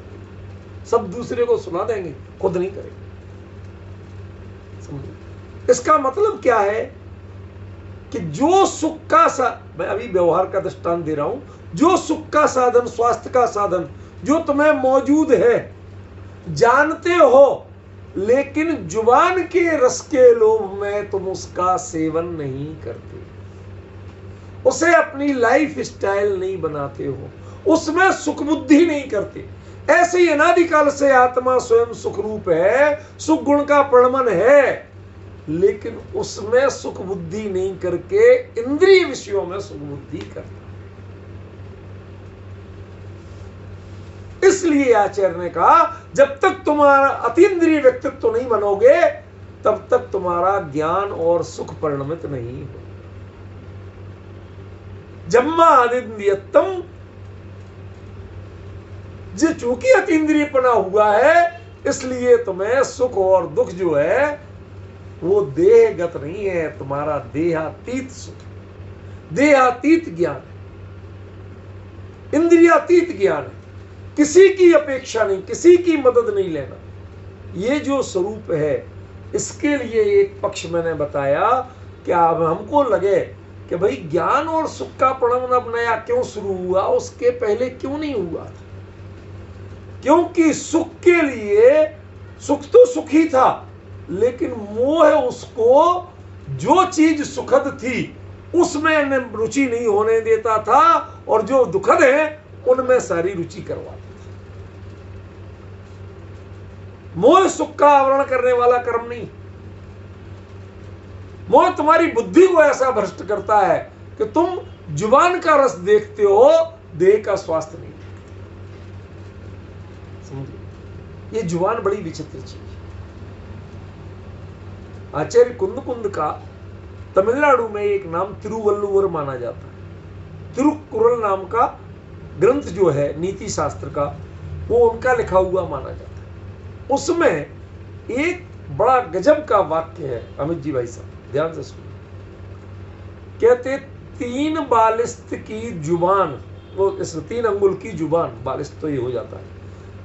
सब दूसरे को सुना देंगे, खुद नहीं करेंगे। समझो इसका मतलब क्या है कि जो सुख का मैं अभी व्यवहार का दृष्टांत दे रहा हूं, जो सुख का साधन, स्वास्थ्य का साधन जो तुम्हें मौजूद है, जानते हो, लेकिन जुबान के रस के लोभ में तुम उसका सेवन नहीं करते, उसे अपनी लाइफ स्टाइल नहीं बनाते हो, उसमें सुख बुद्धि नहीं करते। ऐसे ही अनादिकाल से आत्मा स्वयं सुख रूप है, सुख गुण का प्रणमन है, लेकिन उसमें सुख बुद्धि नहीं करके इंद्रिय विषयों में सुख बुद्धि करता। इसलिए आचार्य ने कहा जब तक तुम्हारा अतीन्द्रिय व्यक्तित्व नहीं बनोगे, तब तक तुम्हारा ज्ञान और सुख परिणमित नहीं हो। जम्मा अनिंद्रियत्तम, जो चूंकि अतीन्द्रियपना हुआ है इसलिए तुम्हें सुख और दुख जो है वो देहगत नहीं है, तुम्हारा देहातीत सुख, देहातीत ज्ञान, इंद्रियातीत ज्ञान है, किसी की अपेक्षा नहीं, किसी की मदद नहीं लेना। ये जो स्वरूप है इसके लिए एक पक्ष मैंने बताया कि अब हमको लगे कि भाई ज्ञान और सुख का प्रणव अब नया क्यों शुरू हुआ, उसके पहले क्यों नहीं हुआ था? क्योंकि सुख के लिए, सुख तो सुख ही था, लेकिन मोह उसको जो चीज सुखद थी उसमें रुचि नहीं होने देता था, और जो दुखद है उनमें सारी रुचि करवाता था। मोह सुख का आवरण करने वाला कर्म नहीं। मोह तुम्हारी बुद्धि को ऐसा भ्रष्ट करता है कि तुम जुबान का रस देखते हो, देह का स्वास्थ्य नहीं देखते। समझिए, ये जुबान बड़ी विचित्र चीज है। आचार्य कुंद का तमिलनाडु में एक नाम तिरुवल्लुवर माना जाता है। तिरुकुरल नाम का ग्रंथ जो है नीति शास्त्र का, वो उनका लिखा हुआ माना जाता है। उसमें एक बड़ा गजब का वाक्य है, अमित जी भाई साहब ध्यान से सुनिए। कहते 3 बालिस्त की जुबान, वो इस 3 अंगुल की जुबान, बालिस्त तो ये हो जाता है,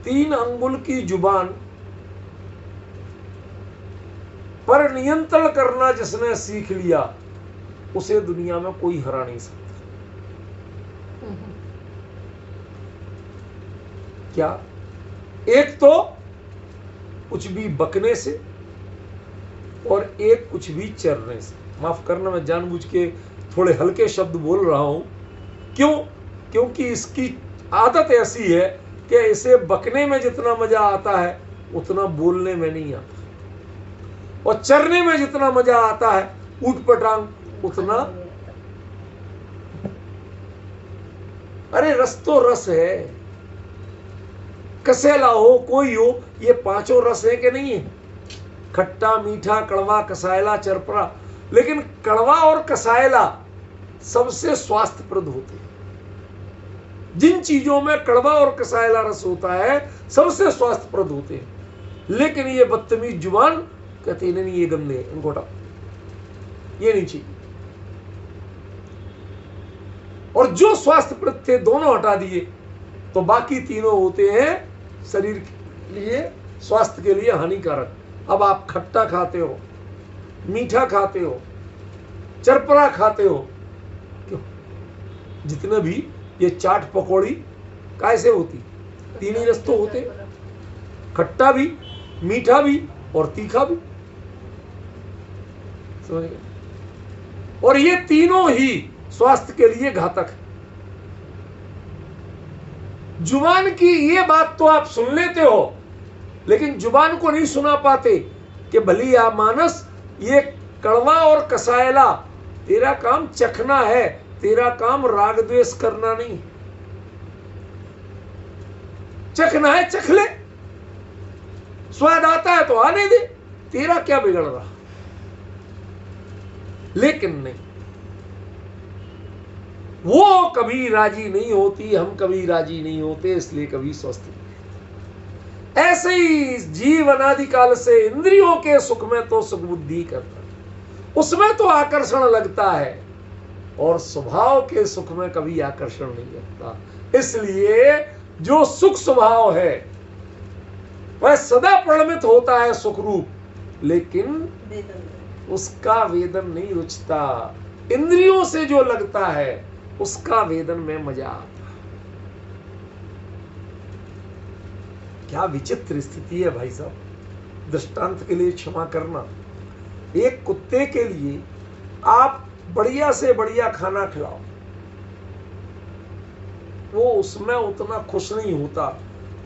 3 अंगुल की जुबान पर नियंत्रण करना जिसने सीख लिया उसे दुनिया में कोई हरा नहीं सकता। क्या? एक तो कुछ भी बकने से और एक कुछ भी चरने से। माफ करना, मैं जानबूझ के थोड़े हल्के शब्द बोल रहा हूं। क्यों? क्योंकि इसकी आदत ऐसी है कि इसे बकने में जितना मजा आता है उतना बोलने में नहीं आता, और चरने में जितना मजा आता है ऊट पटांग उतना। अरे रस तो रस है, कसेला हो कोई हो, ये 5 रस है कि नहीं है? खट्टा, मीठा, कड़वा, कसायला, चरपरा। लेकिन कड़वा और कसायला सबसे स्वास्थ्यप्रद होते हैं। जिन चीजों में कड़वा और कसायला रस होता है सबसे स्वास्थ्यप्रद होते हैं। लेकिन ये बदतमीज जुबान कहते नहीं, ये गंदे, इनको हटाओ, ये नहीं चाहिए। और जो स्वास्थ्यप्रद थे दोनों हटा दिए तो बाकी तीनों होते हैं शरीर के लिए, स्वास्थ्य के लिए हानिकारक। अब आप खट्टा खाते हो, मीठा खाते हो, चरपरा खाते हो, क्यों? जितने भी ये चाट पकौड़ी कैसे होती, 3 ही रस तो होते, खट्टा भी, मीठा भी और तीखा भी। समझ गए? और ये तीनों ही स्वास्थ्य के लिए घातक है। जुबान की ये बात तो आप सुन लेते हो, लेकिन जुबान को नहीं सुना पाते कि भलिया मानस, ये कड़वा और कसायला तेरा काम चखना है, तेरा काम राग द्वेष करना नहीं। चखना है चख ले, स्वाद आता है तो आने दे, तेरा क्या बिगड़ रहा। लेकिन नहीं, वो कभी राजी नहीं होती, हम कभी राजी नहीं होते, इसलिए कभी स्वस्थ नहीं। ऐसे ही जीव अनादिकाल से इंद्रियों के सुख में तो सुख बुद्धि करता है, उसमें तो आकर्षण लगता है, और स्वभाव के सुख में कभी आकर्षण नहीं लगता। इसलिए जो सुख स्वभाव है वह सदा परिणमित होता है सुख रूप, लेकिन उसका वेदन नहीं रुचता। इंद्रियों से जो लगता है उसका वेदन में मजा आता। क्या विचित्र स्थिति है भाई साहब। दृष्टांत के लिए क्षमा करना, एक कुत्ते के लिए आप बढ़िया से बढ़िया खाना खिलाओ, वो उसमें उतना खुश नहीं होता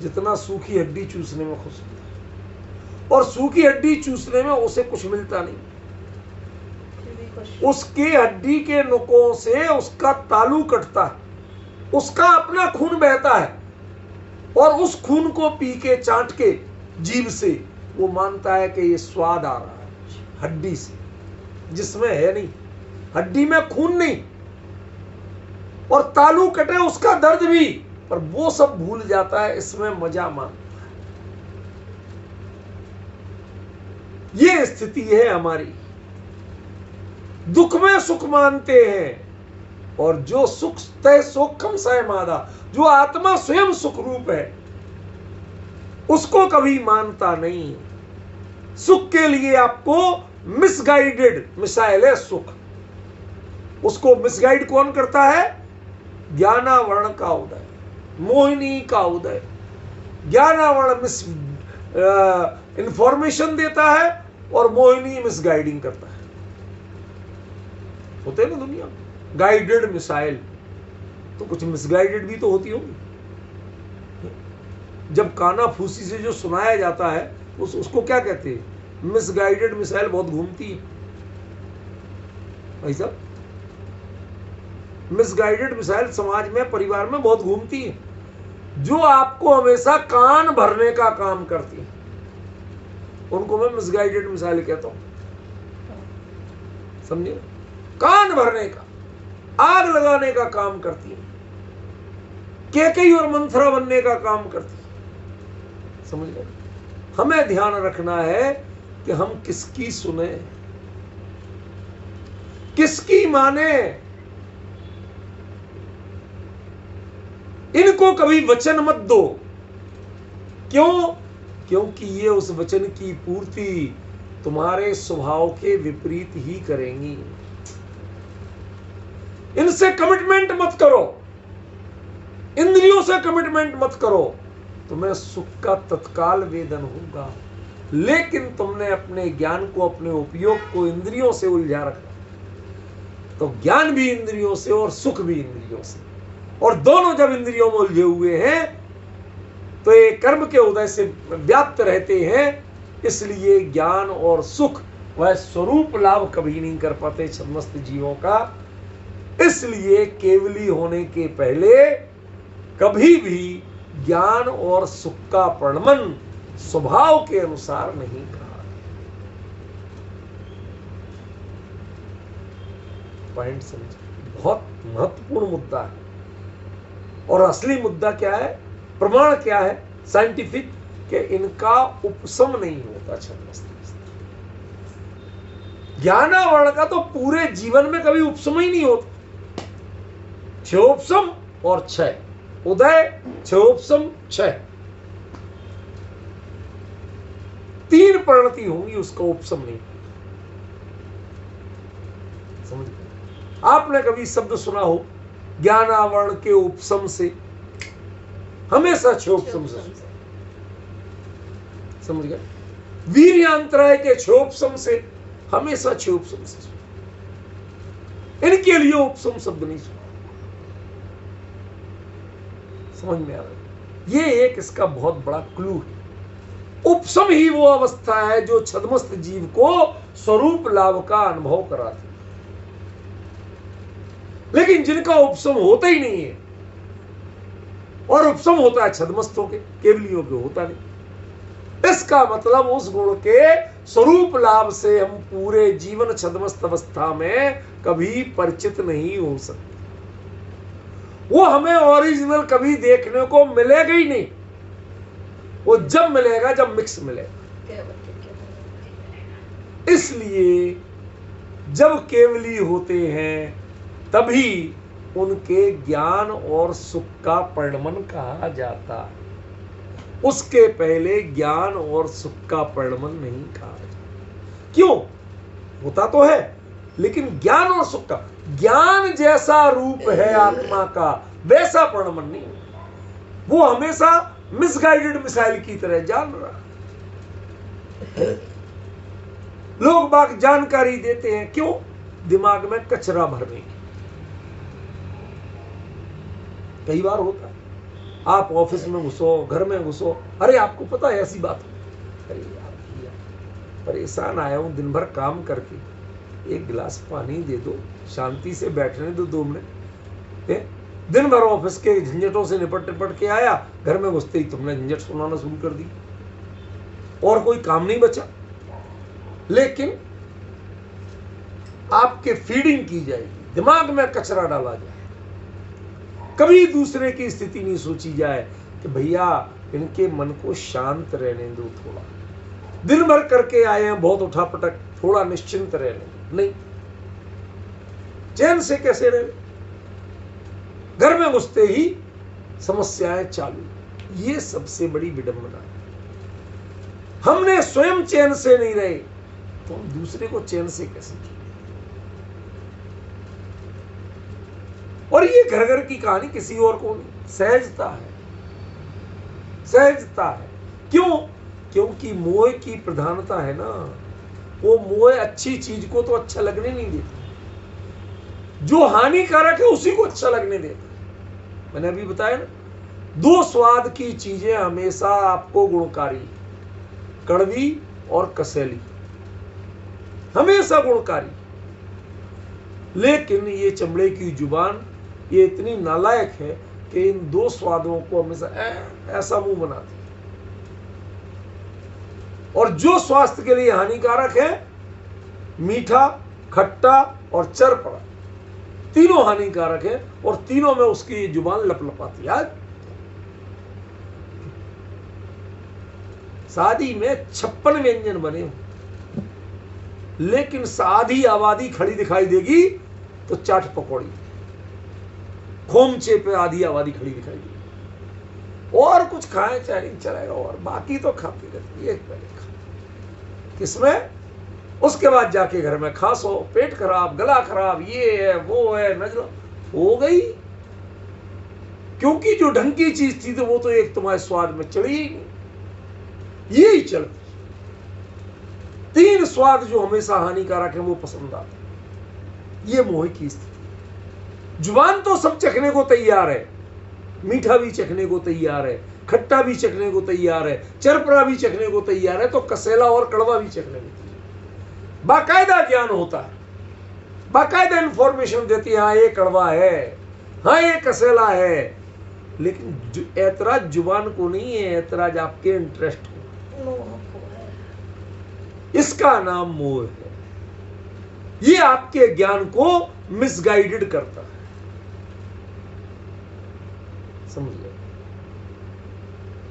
जितना सूखी हड्डी चूसने में खुश होता है। और सूखी हड्डी चूसने में उसे कुछ मिलता नहीं, उसके हड्डी के नुकों से उसका तालू कटता है, उसका अपना खून बहता है, और उस खून को पी के चाट के जीभ से वो मानता है कि ये स्वाद आ रहा है हड्डी से, जिसमें है नहीं। हड्डी में खून नहीं, और तालू कटे उसका दर्द भी, पर वो सब भूल जाता है, इसमें मजा मानता है। ये स्थिति है हमारी। दुख में सुख मानते हैं, और जो सुख तय सोखम सय मादा, जो आत्मा स्वयं सुख रूप है, उसको कभी मानता नहीं। सुख के लिए आपको मिसगाइडेड मिसाइल है सुख। उसको मिसगाइड कौन करता है? ज्ञानावरण का उदय, मोहिनी का उदय। ज्ञानावरण मिस इंफॉर्मेशन देता है और मोहिनी मिसगाइडिंग करता है। होते हैं ना दुनिया गाइडेड मिसाइल, तो कुछ मिसगाइडेड भी तो होती होगी। जब काना फूसी से जो सुनाया जाता है उसको क्या कहते हैं? मिसगाइडेड मिसाइल बहुत घूमती है भाई साहब। मिसगाइडेड मिसाइल समाज में, परिवार में बहुत घूमती है, जो आपको हमेशा कान भरने का काम करती है। उनको मैं मिसगाइडेड मिसाइल कहता हूं, समझे? कान भरने का, आग लगाने का काम करती है, केकई और मंथरा बनने का काम करती है, समझ गए? हमें ध्यान रखना है कि हम किसकी सुने, किसकी माने। इनको कभी वचन मत दो। क्यों? क्योंकि ये उस वचन की पूर्ति तुम्हारे स्वभाव के विपरीत ही करेंगी। इनसे कमिटमेंट मत करो, इंद्रियों से कमिटमेंट मत करो। तुम्हें सुख का तत्काल वेदन होगा, लेकिन तुमने अपने ज्ञान को, अपने उपयोग को इंद्रियों से उलझा रखा, तो ज्ञान भी इंद्रियों से और सुख भी इंद्रियों से, और दोनों जब इंद्रियों में उलझे हुए हैं तो ये कर्म के उदय से व्याप्त रहते हैं। इसलिए ज्ञान और सुख वह स्वरूप लाभ कभी नहीं कर पाते छद्मस्त जीवों का। इसलिए केवली होने के पहले कभी भी ज्ञान और सुख का परिणमन स्वभाव के अनुसार नहीं कहा। पॉइंट समझिए, बहुत महत्वपूर्ण मुद्दा है। और असली मुद्दा क्या है? प्रमाण क्या है साइंटिफिक? कि इनका उपशम नहीं होता छद्मस्त। ज्ञानावरण का तो पूरे जीवन में कभी उपशम ही नहीं होता। क्षयोपशम और क्षय, उदय, क्षयोपशम, क्षय, तीन परिणति होंगी, उसका उपशम नहीं। समझ गए? आपने कभी शब्द सुना हो ज्ञानावरण के उपशम से? हमेशा क्षयोपशम से। समझ गए? वीर्यांतराय के क्षयोपशम से, हमेशा क्षयोपशम से। इनके लिए उपशम शब्द नहीं सुना। समझ में आ रहा है? ये एक इसका बहुत बड़ा क्लू है। उपशम ही वो अवस्था है जो छद्मस्त जीव को स्वरूप लाभ का अनुभव कराती। लेकिन जिनका उपशम होता ही नहीं है, और उपशम होता है छद्मस्तों के, केवलियों के होता नहीं। इसका मतलब उस गुण के स्वरूप लाभ से हम पूरे जीवन छद्मस्त अवस्था में कभी परिचित नहीं हो सकते। वो हमें ओरिजिनल कभी देखने को मिलेगा ही नहीं। वो जब मिलेगा जब मिक्स मिलेगा। इसलिए जब केवली होते हैं तभी उनके ज्ञान और सुख का परिणमन कहा जाता है। उसके पहले ज्ञान और सुख का परिणमन नहीं कहा जाता। क्यों? होता तो है, लेकिन ज्ञान और सुख का, ज्ञान जैसा रूप है आत्मा का वैसा परिणमन नहीं। वो हमेशा मिसगाइडेड मिसाइल की तरह जान रहा। लोग बाग जानकारी देते हैं, क्यों? दिमाग में कचरा भरने की। कई बार होता है, आप ऑफिस में घुसो, घर में घुसो, अरे आपको पता है ऐसी बात, अरे यार परेशान आया हूं दिन भर काम करके, एक गिलास पानी दे दो, शांति से बैठने दो 2 मिनट। दिन भर ऑफिस के झंझटों से निपट के आया, घर में घुसते ही तुमने झंझट सुनाना शुरू कर दी, और कोई काम नहीं बचा। लेकिन आपके फीडिंग की जाएगी, दिमाग में कचरा डाला जाए, कभी दूसरे की स्थिति नहीं सोची जाए कि भैया इनके मन को शांत रहने दो, थोड़ा दिन भर करके आए हैं बहुत उठापटक, थोड़ा निश्चिंत रहने दो। नहीं, चैन से कैसे रहे? घर में घुसते ही समस्याएं चालू। ये सबसे बड़ी विडंबना है। हमने स्वयं चैन से नहीं रहे तो हम दूसरे को चैन से कैसे जिए? और ये घर घर की कहानी, किसी और को नहीं, सहजता है, सहजता है। क्यों? क्योंकि मोह की प्रधानता है ना। वो मोह अच्छी चीज को तो अच्छा लगने नहीं देता, जो हानिकारक है उसी को अच्छा लगने देता। मैंने अभी बताया ना, दो स्वाद की चीजें हमेशा आपको गुणकारी, कड़वी और कसैली, हमेशा गुणकारी। लेकिन ये चमड़े की जुबान ये इतनी नालायक है कि इन दो स्वादों को हमेशा ऐसा मुंह बनाती है। और जो स्वास्थ्य के लिए हानिकारक है, मीठा, खट्टा और चरपड़ा, तीनों हानिकारक है और तीनों में उसकी जुबान लपलपाती है। शादी में 56 व्यंजन बने हो, लेकिन आधी आबादी खड़ी दिखाई देगी तो चाट पकौड़ी, खोमचे पे आधी आबादी खड़ी दिखाई देगी। और कुछ खाए चाहे नहीं चलेगा, और बाकी तो खाती रहती है। पहले खा, किसमें? उसके बाद जाके घर में खांसो, पेट खराब, गला खराब, ये है वो है, नजर हो गई। क्योंकि जो ढंग की चीज थी तो वो तो एक तुम्हारे स्वाद में चढ़ी ही नहीं। यही चलती। तीन स्वाद जो हमेशा हानिकारक है वो पसंद आते। ये मोह की स्थिति। जुबान तो सब चखने को तैयार है, मीठा भी चखने को तैयार है, खट्टा भी चखने को तैयार है, चरपरा भी चखने को तैयार है, तो कसेला और कड़वा भी चखने को तैयार है। बाकायदा ज्ञान होता है, बाकायदा इंफॉर्मेशन देती है, हाँ ये कड़वा है, हाँ ये कसेला है। लेकिन ऐतराज जुबान को नहीं है, ऐतराज आपके इंटरेस्ट को, इसका नाम मोह है। ये आपके ज्ञान को मिसगाइडेड करता है, समझ लो।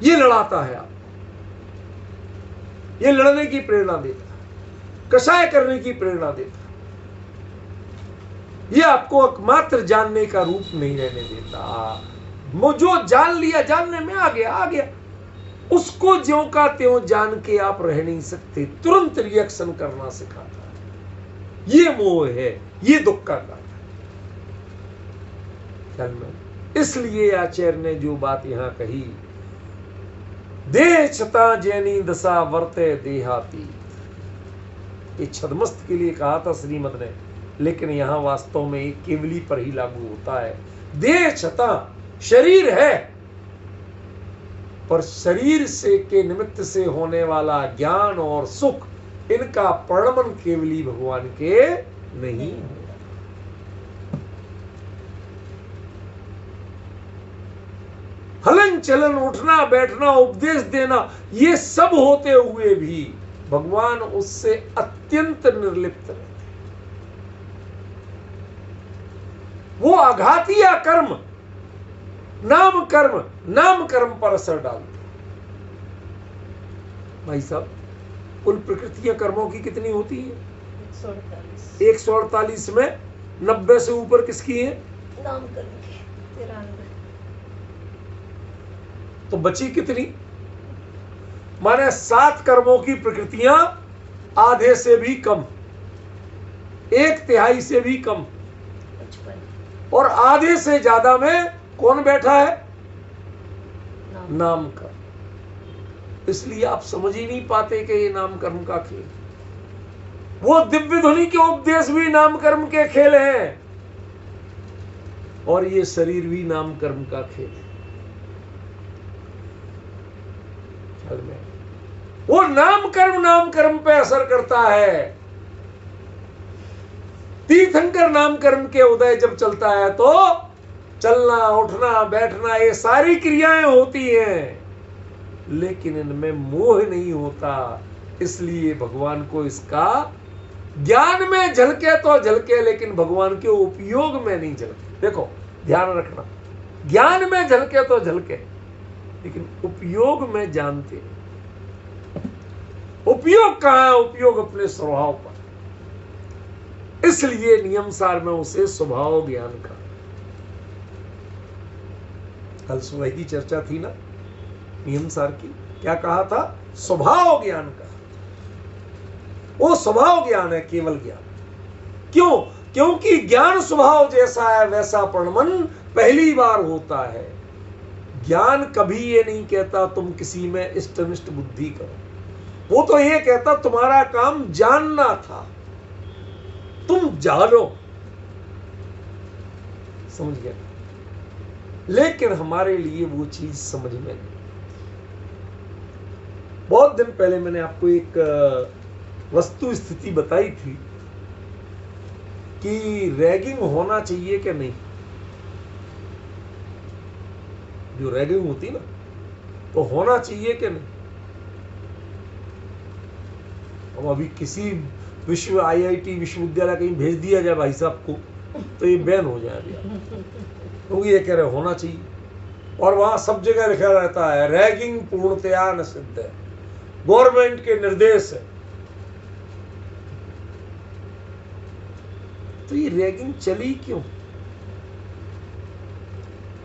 ये लड़ाता है आपको, ये लड़ने की प्रेरणा देता है, कषाय करने की प्रेरणा देता है। ये आपको एकमात्र जानने का रूप नहीं रहने देता। वो जो जान लिया, जानने में आ गया, उसको ज्यों का त्यों जान के आप रह नहीं सकते, तुरंत रिएक्शन करना सिखाता है। ये मोह है, ये दुख का कारण है। इसलिए आचार्य ने जो बात यहां कही, देह छता जैनी दशा वर्ते देहाती, ये छदमस्त के लिए कहा था श्रीमद ने, लेकिन यहां वास्तव में एक केवली पर ही लागू होता है। देह छता, शरीर है, पर शरीर से के निमित्त से होने वाला ज्ञान और सुख, इनका परिणमन केवली भगवान के नहीं है। हलन चलन, उठना बैठना, उपदेश देना, ये सब होते हुए भी भगवान उससे अत्यंत निर्लिप्त रहते। वो आघातिया कर्म, नाम कर्म पर असर डालते। भाई साहब, कुल प्रकृतियां कर्मों की कितनी होती है? 148 में 90 से ऊपर किसकी है? नाम कर्म की 93। तो बची कितनी? माने 7 कर्मों की प्रकृतियां आधे से भी कम, 1/3 से भी कम, और आधे से ज्यादा में कौन बैठा है? नाम कर्म। इसलिए आप समझ ही नहीं पाते कि ये नाम कर्म का खेल। वो दिव्य ध्वनि के उपदेश भी नाम कर्म के खेल हैं, और ये शरीर भी नाम कर्म का खेल है। वो नाम कर्म पे असर करता है। तीर्थंकर नाम कर्म के उदय जब चलता है तो चलना, उठना, बैठना, ये सारी क्रियाएं होती हैं, लेकिन इनमें मोह नहीं होता। इसलिए भगवान को इसका ज्ञान में झलके तो झलके, लेकिन भगवान के उपयोग में नहीं झलके। देखो, ध्यान रखना, ज्ञान में झलके तो झलके, लेकिन उपयोग में जानते नहीं। उपयोग कहां है? उपयोग अपने स्वभाव पर। इसलिए नियम सार में उसे स्वभाव ज्ञान का। कल सुबह की चर्चा थी ना नियम सार की, क्या कहा था? स्वभाव ज्ञान का। वो स्वभाव ज्ञान है, केवल ज्ञान। क्यों? क्योंकि ज्ञान स्वभाव जैसा है वैसा प्रणमन पहली बार होता है। ज्ञान कभी ये नहीं कहता तुम किसी में इष्टनिष्ट बुद्धि करो, वो तो ये कहता तुम्हारा काम जानना था, तुम जानो। समझ गए? लेकिन हमारे लिए वो चीज समझ में नहीं। बहुत दिन पहले मैंने आपको एक वस्तु स्थिति बताई थी कि रैगिंग होना चाहिए कि नहीं। जो रैगिंग होती ना, तो होना चाहिए कि नहीं। अब अभी किसी विश्व आईआईटी विश्वविद्यालय कहीं भेज दिया जाए भाई साहब को, तो ये बैन हो जाए अभी, क्योंकि ये कह रहे होना चाहिए। और वहां सब जगह लिखा रहता है रैगिंग पूर्णतया निषिद्ध है, गवर्नमेंट के निर्देश है। तो ये रैगिंग चली क्यों?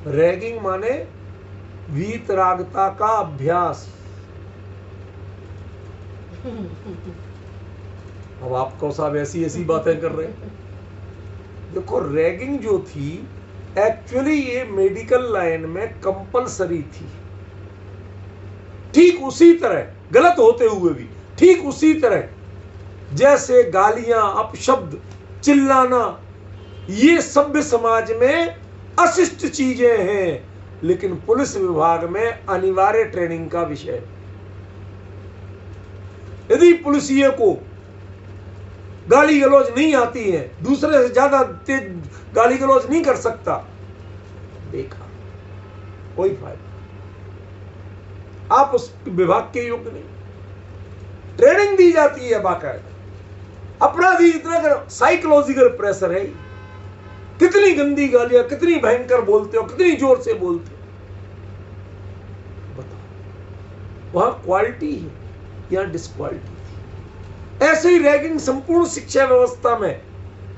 रैगिंग माने वीतरागता का अभ्यास। अब आपको साहब ऐसी ऐसी बातें कर रहे हैं। देखो रैगिंग जो थी एक्चुअली ये मेडिकल लाइन में कंपलसरी थी। ठीक उसी तरह, गलत होते हुए भी ठीक उसी तरह जैसे गालियां, अपशब्द, चिल्लाना, ये सभ्य समाज में अशिष्ट चीजें हैं, लेकिन पुलिस विभाग में अनिवार्य ट्रेनिंग का विषय है। यदि पुलिसिये को गाली गलौज नहीं आती है, दूसरे से ज्यादा तेज गाली गलौज नहीं कर सकता, देखा कोई फायदा। आप उस विभाग के योग्य नहीं। ट्रेनिंग दी जाती है बाकायदा। अपराधी इतना साइकोलॉजिकल प्रेशर है, कितनी गंदी गालियां, कितनी भयंकर बोलते हो, कितनी जोर से बोलते हो, बताओ वहां क्वालिटी है या डिसक्वालिटी? ऐसे ही रैगिंग संपूर्ण शिक्षा व्यवस्था में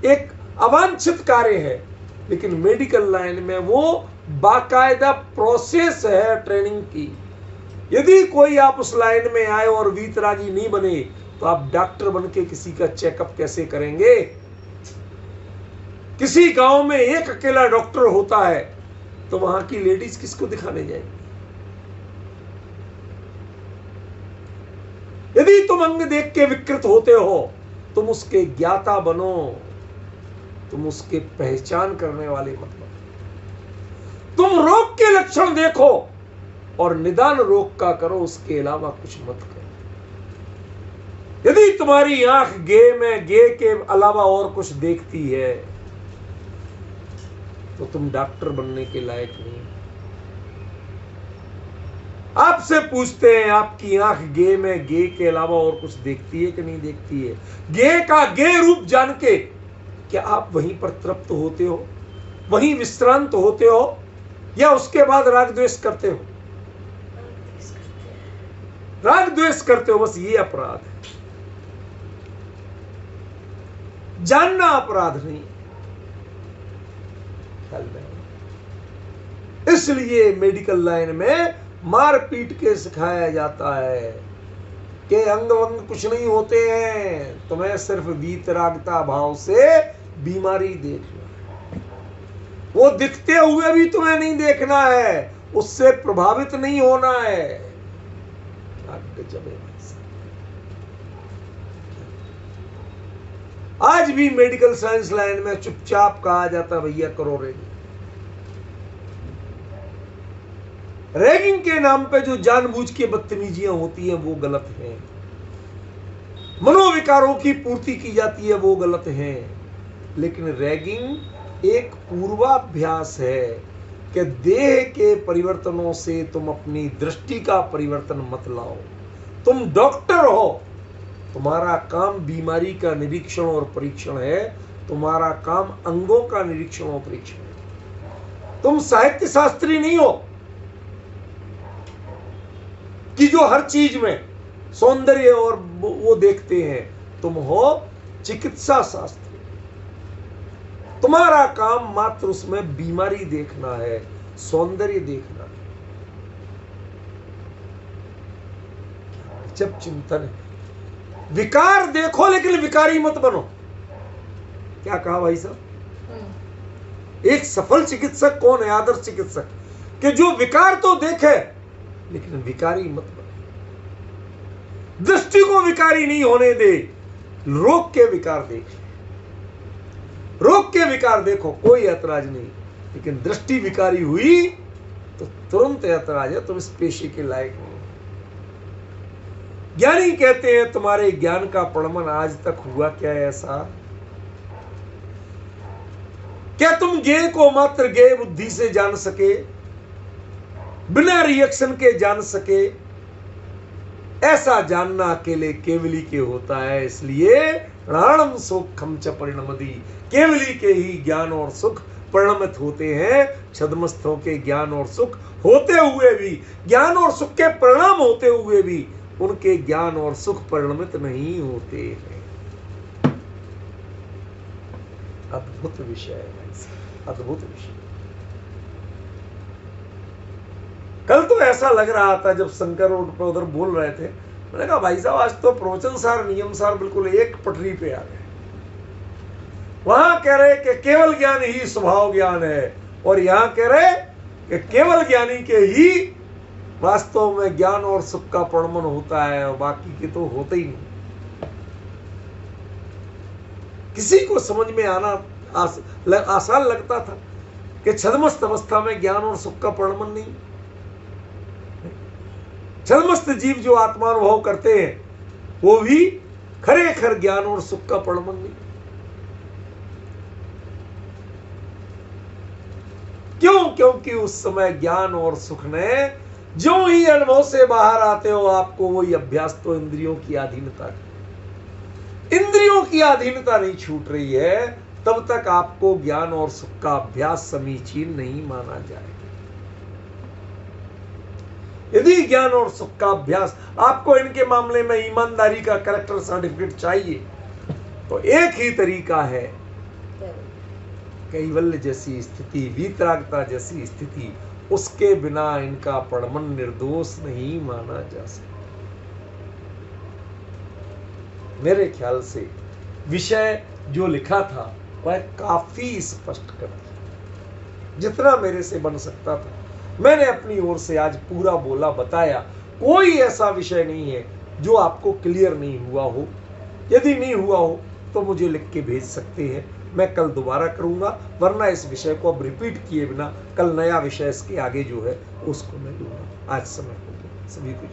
एक अवांछित कार्य है, लेकिन मेडिकल लाइन में वो बाकायदा प्रोसेस है ट्रेनिंग की। यदि कोई आप उस लाइन में आए और वीतरागी नहीं बने, तो आप डॉक्टर बन के किसी का चेकअप कैसे करेंगे? किसी गांव में एक अकेला डॉक्टर होता है, तो वहां की लेडीज किसको दिखाने जाएंगी? यदि तुम अंग देख के विकृत होते हो, तुम उसके ज्ञाता बनो, तुम उसके पहचान करने वाले मत बनो। तुम रोग के लक्षण देखो और निदान रोग का करो, उसके अलावा कुछ मत करो। यदि तुम्हारी आंख गे में गे के अलावा और कुछ देखती है, तो तुम डॉक्टर बनने के लायक नहीं। आपसे पूछते हैं आपकी आंख गे में गे के अलावा और कुछ देखती है कि नहीं देखती है? गे का गे रूप जान के क्या आप वहीं पर तृप्त होते हो, वहीं विश्रांत होते हो, या उसके बाद राग द्वेष करते हो? राग द्वेष करते हो, बस ये अपराध है। जानना अपराध नहीं। इसलिए मेडिकल लाइन में मार पीट के सिखाया जाता है कि अंग वंग कुछ नहीं होते हैं, तुम्हें सिर्फ वीतरागता भाव से बीमारी देखना। वो दिखते हुए भी तुम्हें नहीं देखना है, उससे प्रभावित नहीं होना है। आज भी मेडिकल साइंस लाइन में चुपचाप कहा जाता भैया करो रैगिंग। रैगिंग के नाम पे जो जानबूझ के बदतमीजियां होती हैं वो गलत हैं। मनोविकारों की पूर्ति की जाती है वो गलत है। लेकिन रैगिंग एक पूर्वाभ्यास है कि देह के परिवर्तनों से तुम अपनी दृष्टि का परिवर्तन मत लाओ। तुम डॉक्टर हो, तुम्हारा काम बीमारी का निरीक्षण और परीक्षण है, तुम्हारा काम अंगों का निरीक्षण और परीक्षण है। तुम साहित्य शास्त्री नहीं हो कि जो हर चीज में सौंदर्य और वो देखते हैं। तुम हो चिकित्सा शास्त्री। तुम्हारा काम मात्र उसमें बीमारी देखना है, सौंदर्य देखना है। जब चिंतन है, विकार देखो लेकिन विकारी मत बनो। क्या कहा भाई साहब? एक सफल चिकित्सक कौन है? आदर्श चिकित्सक कि जो विकार तो देखे लेकिन विकारी मत बने। दृष्टि को विकारी नहीं होने दे, रोग के विकार देख। रोग के विकार देखो, कोई ऐतराज नहीं, लेकिन दृष्टि विकारी हुई तो तुरंत ऐतराज है, तुम इस पेशे के लायक नहीं। ज्ञानी कहते हैं तुम्हारे ज्ञान का प्रमाण आज तक हुआ क्या ऐसा? क्या तुम ज्ञेय को मात्र ज्ञेय बुद्धि से जान सके, बिना रिएक्शन के जान सके? ऐसा जानना अकेले केवली के होता है। इसलिए प्राणम सुखम च परिणमति, केवली के ही ज्ञान और सुख परिणमित होते हैं। छद्मस्थों के ज्ञान और सुख होते हुए भी, ज्ञान और सुख के परिणाम होते हुए भी उनके ज्ञान और सुख परिणमित नहीं होते हैं। अद्भुत विषय है, अद्भुत विषय। कल तो ऐसा लग रहा था जब शंकर रोड पर उधर बोल रहे थे, मैंने कहा भाई साहब आज तो प्रवचन सार नियम सार बिल्कुल एक पटरी पे आ गए। वहां कह रहे कि केवल ज्ञान ही स्वभाव ज्ञान है, और यहां कह रहे कि केवल ज्ञानी के ही वास्तव में ज्ञान और सुख का परिणमन होता है, और बाकी के तो होते ही नहीं। किसी को समझ में आना आसान लगता था कि छद्मस्त अवस्था में ज्ञान और सुख का परिणमन नहीं। छद्मस्त जीव जो आत्मानुभव करते हैं वो भी खरेखर ज्ञान और सुख का परिणमन नहीं। क्यों? क्योंकि उस समय ज्ञान और सुख ने जो ही अनुभव से बाहर आते हो आपको वही अभ्यास तो इंद्रियों की अधीनता, इंद्रियों की अधीनता नहीं छूट रही है, तब तक आपको ज्ञान और सुख का अभ्यास समीचीन नहीं माना जाएगा। यदि ज्ञान और सुख का अभ्यास आपको इनके मामले में ईमानदारी का करेक्टर सर्टिफिकेट चाहिए तो एक ही तरीका है, कैवल्य जैसी स्थिति, वीतरागता जैसी स्थिति, उसके बिना इनका परिणमन निर्दोष नहीं माना जा सकता। मेरे ख्याल से विषय जो लिखा था वह काफी स्पष्ट कर दिया। जितना मेरे से बन सकता था मैंने अपनी ओर से आज पूरा बोला, बताया। कोई ऐसा विषय नहीं है जो आपको क्लियर नहीं हुआ हो। यदि नहीं हुआ हो तो मुझे लिख के भेज सकते हैं, मैं कल दोबारा करूंगा, वरना इस विषय को अब रिपीट किए बिना कल नया विषय इसके आगे जो है उसको मैं लूंगा। आज समय हो गया, सभी को